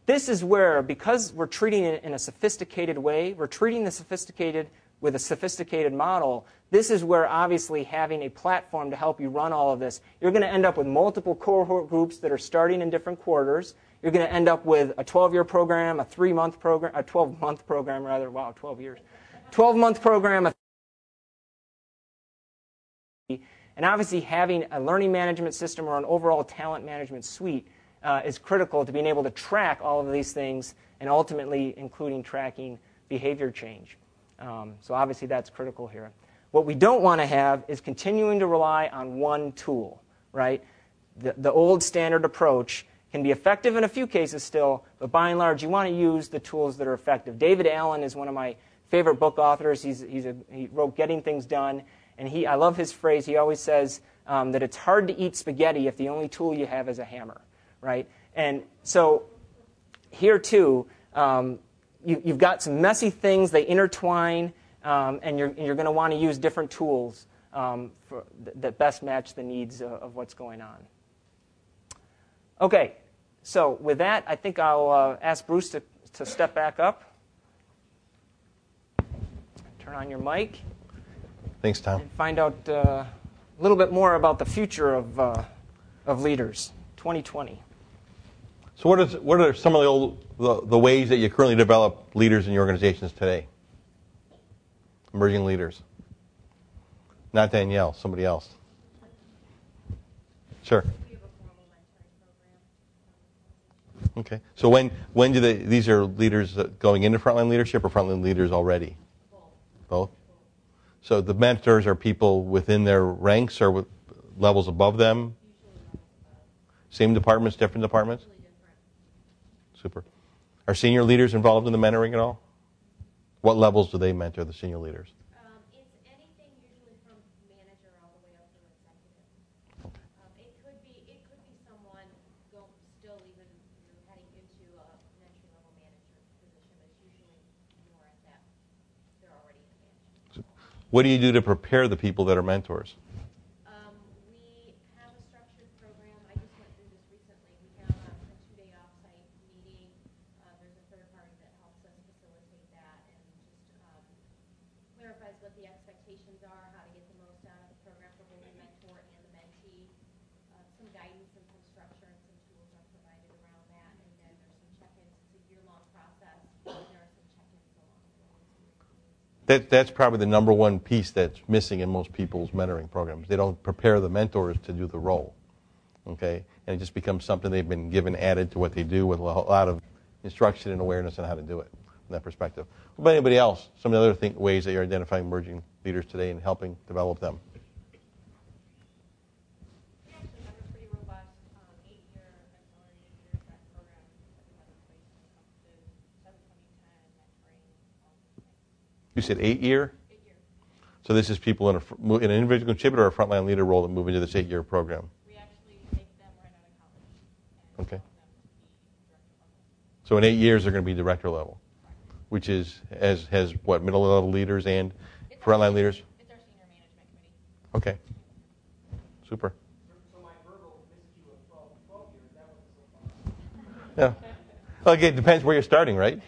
this is where, because we're treating it in a sophisticated way, we're treating the sophisticated with a sophisticated model, this is where obviously having a platform to help you run all of this, you're going to end up with multiple cohort groups that are starting in different quarters. You're going to end up with a 12-year program, a 3-month program, a 12-month program rather. Wow, 12 years. 12-month program. And obviously having a learning management system or an overall talent management suite is critical to being able to track all of these things and ultimately including tracking behavior change. So obviously that's critical here. What we don't want to have is continuing to rely on one tool, right? The old standard approach can be effective in a few cases still, but by and large, you want to use the tools that are effective. David Allen is one of my favorite book authors. He wrote Getting Things Done, and I love his phrase. He always says that it's hard to eat spaghetti if the only tool you have is a hammer, right? And so here, too, you've got some messy things. They intertwine, and you're going to want to use different tools that best match the needs of what's going on. Okay, so with that, I think I'll ask Bruce to step back up. Turn on your mic. Thanks, Tom. And find out a little bit more about the future of leaders, 2020. So what are some of the ways that you currently develop leaders in your organizations today? Emerging leaders. Not Danielle, somebody else. Sure. We have a formal mentoring program. Okay. So when do these are leaders going into frontline leadership or frontline leaders already? Both. So the mentors are people within their ranks or with levels above them? Same departments, different departments? Super. Are senior leaders involved in the mentoring at all? What levels do they mentor, the senior leaders? It's anything usually from manager all the way up to executive. Okay. It could be someone still even heading into an entry level manager position, but it's usually more at that they're already in management. What do you do to prepare the people that are mentors? We have a structured program. I just went through this recently. We have a 2-day offsite meeting. There's a third party that helps us facilitate that and just clarifies what the expectations are, how to get the most out of the program for both the mentor and the mentee. Some guidance and some structure and some tools are provided around that. And then there's some check-ins. It's a year-long process. There are some check-ins along the way. That's probably the number one piece that's missing in most people's mentoring programs. They don't prepare the mentors to do the role. Okay? And it just becomes something they've been given added to what they do with a lot of instruction and awareness on how to do it from that perspective. What about anybody else? Some of the other ways that you're identifying emerging leaders today and helping develop them? We actually have a pretty robust 8-year accelerated career track program that we have in place when it comes to 72010 mentoring, all those things. You said 8-year? 8-year. So this is people in an individual contributor or a frontline leader role that move into this 8-year program? We actually take them right out of college and Okay. help them to be director level. So in 8 years, they're going to be director level, which is has what, middle level leaders and frontline leaders? It's our senior management committee. Okay. Super. So my verbal missed you of 12 years, that wasn't so far. Yeah. Well, again, it depends where you're starting, right?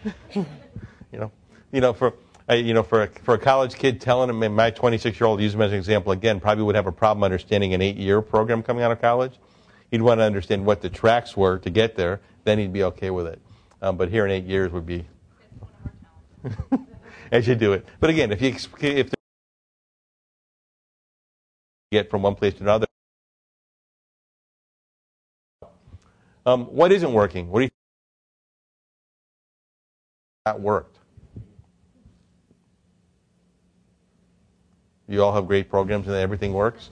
For a college kid telling him, my 26-year-old, use him as an example again, probably would have a problem understanding an 8-year program coming out of college. He'd want to understand what the tracks were to get there. Then he'd be okay with it. But here in 8 years would be It's one of our talents. as you do it. But again, if you get from one place to another, what isn't working? What do you think not worked? You all have great programs and everything works?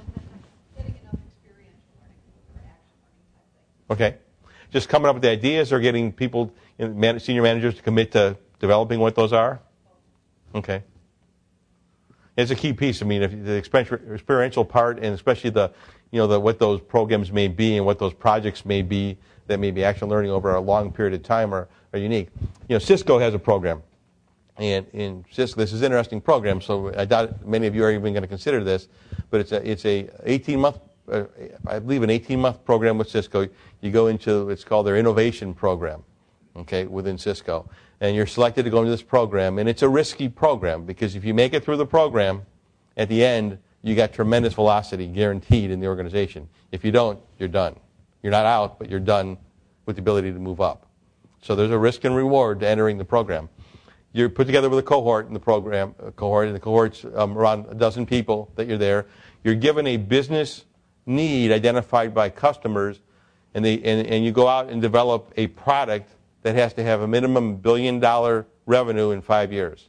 Getting enough experiential learning or action learning type thing. Okay. Just coming up with the ideas or getting people, senior managers to commit to developing what those are? Okay. It's a key piece. I mean, if the experiential part, and especially what those programs may be and what those projects may be that may be action learning over a long period of time are unique. Cisco has a program. And in Cisco, this is an interesting program, so I doubt many of you are even going to consider this, but it's a 18-month, I believe an 18-month program with Cisco. You go into, it's called their innovation program, okay, within Cisco. And you're selected to go into this program, and it's a risky program because if you make it through the program, at the end, you got tremendous velocity guaranteed in the organization. If you don't, you're done. You're not out, but you're done with the ability to move up. So there's a risk and reward to entering the program. You're put together with a cohort in the program, and the cohort's around a dozen people that you're there. You're given a business need identified by customers, and you go out and develop a product that has to have a minimum $1 billion revenue in 5 years,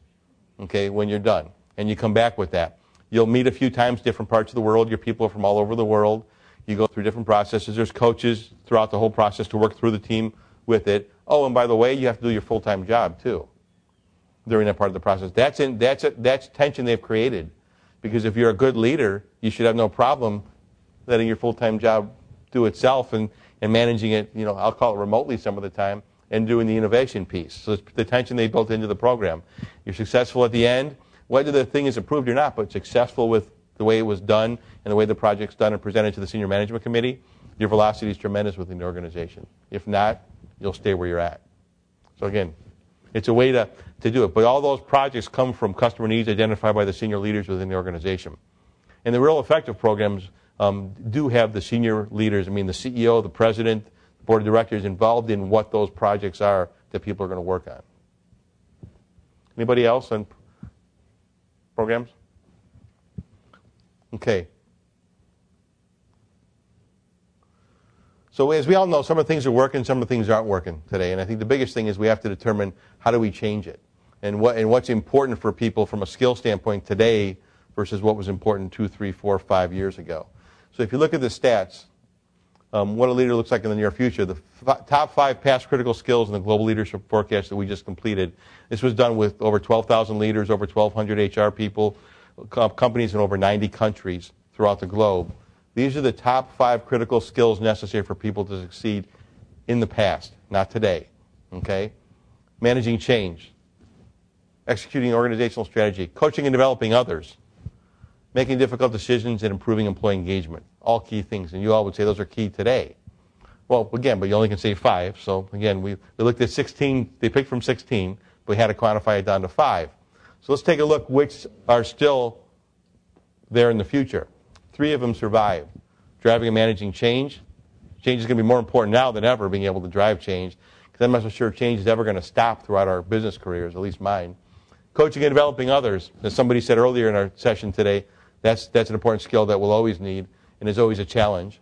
okay, when you're done. And you come back with that. You'll meet a few times different parts of the world. Your people are from all over the world. You go through different processes. There's coaches throughout the whole process to work through the team with it. Oh, and by the way, you have to do your full-time job, too, during that part of the process. That's tension they've created. Because if you're a good leader, you should have no problem letting your full-time job do itself and managing it, I'll call it remotely some of the time, and doing the innovation piece. So it's the tension they built into the program. You're successful at the end, whether the thing is approved or not, but successful with the way it was done and the way the project's done and presented to the senior management committee, your velocity is tremendous within the organization. If not, you'll stay where you're at. So again, it's a way to do it. But all those projects come from customer needs identified by the senior leaders within the organization. And the real effective programs do have the senior leaders, the CEO, the president, the board of directors involved in what those projects are that people are going to work on. Anybody else on programs? Okay. So as we all know, some of the things are working, some of the things aren't working today. And I think the biggest thing is we have to determine how do we change it. And what's important for people from a skill standpoint today versus what was important 2, 3, 4, 5 years ago. So if you look at the stats, what a leader looks like in the near future, the top 5 past critical skills in the global leadership forecast that we just completed. This was done with over 12,000 leaders, over 1,200 HR people, companies in over 90 countries throughout the globe. These are the top 5 critical skills necessary for people to succeed in the past, not today. Okay? Managing change, executing organizational strategy, coaching and developing others, making difficult decisions, and improving employee engagement. All key things. And you all would say those are key today. Well, again, but you only can say 5. So, again, we looked at 16. They picked from 16, but we had to quantify it down to 5. So let's take a look which are still there in the future. 3 of them survived. Driving and managing change. Change is going to be more important now than ever, being able to drive change, because I'm not so sure change is ever going to stop throughout our business careers, at least mine. Coaching and developing others, as somebody said earlier in our session today, that's an important skill that we'll always need and is always a challenge.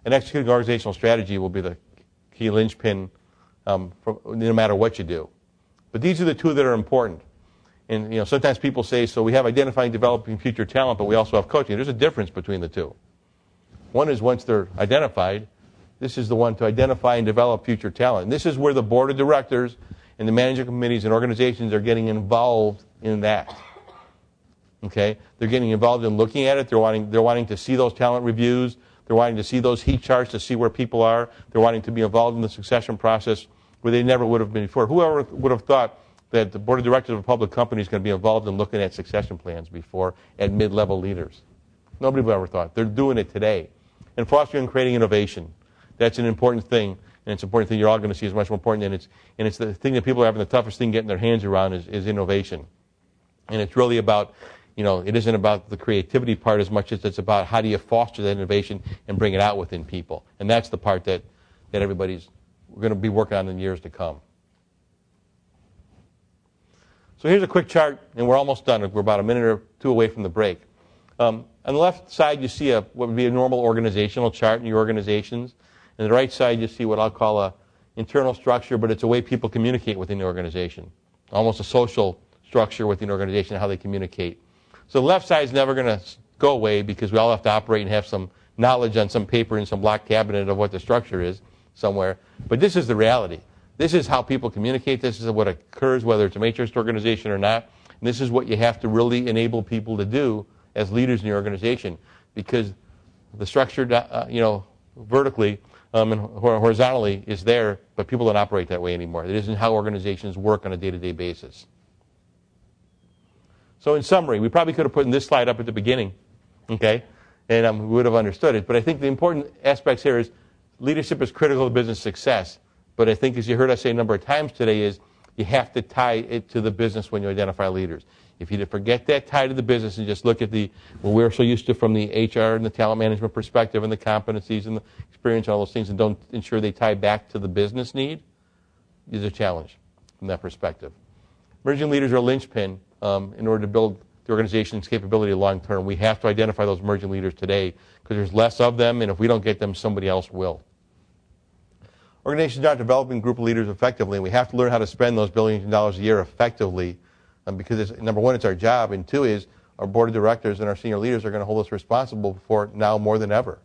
And executing organizational strategy will be the key linchpin no matter what you do. But these are the two that are important. And sometimes people say, so we have identifying, developing future talent, but we also have coaching. There's a difference between the two. One is once they're identified, this is the one to identify and develop future talent. And this is where the board of directors and the management committees and organizations are getting involved in that. Okay? They're getting involved in looking at it. They're wanting to see those talent reviews. They're wanting to see those heat charts to see where people are. They're wanting to be involved in the succession process where they never would have been before. Whoever would have thought that the board of directors of a public company is going to be involved in looking at succession plans before at mid-level leaders? Nobody would have ever thought. They're doing it today. And fostering and creating innovation. That's an important thing, and it's an important thing you're all going to see is much more important, and it's the thing that people are having the toughest thing getting their hands around is innovation. And it's really about, it isn't about the creativity part as much as it's about how do you foster that innovation and bring it out within people. And that's the part that we're going to be working on in years to come. So here's a quick chart, and we're almost done. We're about a minute or two away from the break. On the left side, you see what would be a normal organizational chart in your organizations. And on the right side, you see what I'll call a internal structure, but it's a way people communicate within the organization. Almost a social structure within the organization, how they communicate. So the left side is never going to go away because we all have to operate and have some knowledge on some paper in some block cabinet of what the structure is somewhere. But this is the reality. This is how people communicate. This is what occurs, whether it's a matrix organization or not. And this is what you have to really enable people to do as leaders in your organization, because the structure, vertically and horizontally is there, but people don't operate that way anymore. It isn't how organizations work on a day-to-day basis. So in summary, we probably could have put this slide up at the beginning, okay, and we would have understood it. But I think the important aspects here is leadership is critical to business success. But I think, as you heard us say a number of times today, is you have to tie it to the business when you identify leaders. If you forget that tie to the business and just look at what we're so used to from the HR and the talent management perspective and the competencies and the experience and all those things and don't ensure they tie back to the business need, is a challenge from that perspective. Emerging leaders are a linchpin in order to build the organization's capability long term. We have to identify those emerging leaders today because there's less of them, and if we don't get them, somebody else will. Organizations aren't developing a group of leaders effectively, and we have to learn how to spend those billions of dollars a year effectively. Because number one, it's our job, and two is our board of directors and our senior leaders are going to hold us responsible for it now more than ever.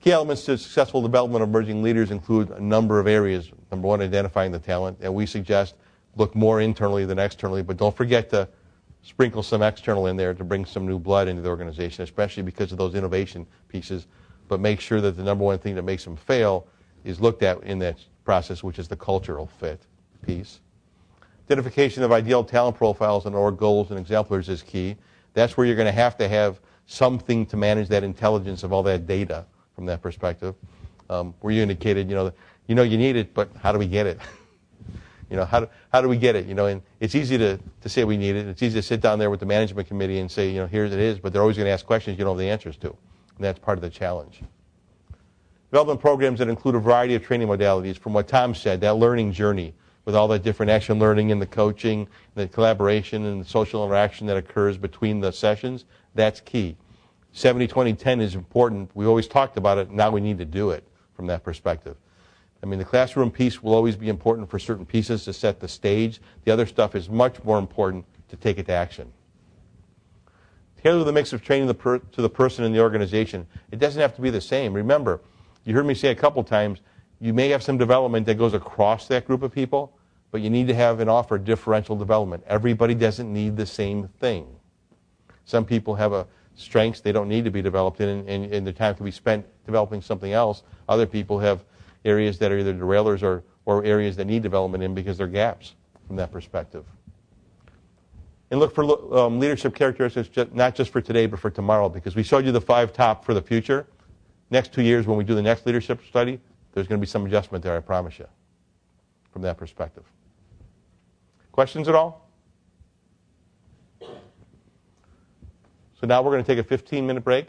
Key elements to successful development of emerging leaders include a number of areas. Number one, identifying the talent, and we suggest look more internally than externally, but don't forget to sprinkle some external in there to bring some new blood into the organization, especially because of those innovation pieces. But make sure that the number one thing that makes them fail is looked at in that process, which is the cultural fit piece. Identification of ideal talent profiles and org goals and exemplars is key. That's where you're going to have something to manage that intelligence of all that data from that perspective. Where you indicated, you need it, but how do we get it? How do we get it? And it's easy to say we need it. It's easy to sit down there with the management committee and say, here it is, but they're always going to ask questions you don't have the answers to. And that's part of the challenge. Development programs that include a variety of training modalities, from what Tom said, that learning journey, with all that different action learning and the coaching, the collaboration and the social interaction that occurs between the sessions, that's key. 70-20-10 is important. We always talked about it. Now we need to do it from that perspective. The classroom piece will always be important for certain pieces to set the stage. The other stuff is much more important to take it to action. Tailor the mix of training to the person in the organization. It doesn't have to be the same. Remember, you heard me say a couple times, you may have some development that goes across that group of people, but you need to have and offer differential development. Everybody doesn't need the same thing. Some people have strengths they don't need to be developed in, and their time can be spent developing something else. Other people have areas that are either derailers or areas that need development in because they're gaps from that perspective. And look for leadership characteristics, not just for today, but for tomorrow, because we showed you the 5 top for the future. Next 2 years, when we do the next leadership study, there's going to be some adjustment there, I promise you, from that perspective. Questions at all? So now we're going to take a 15-minute break.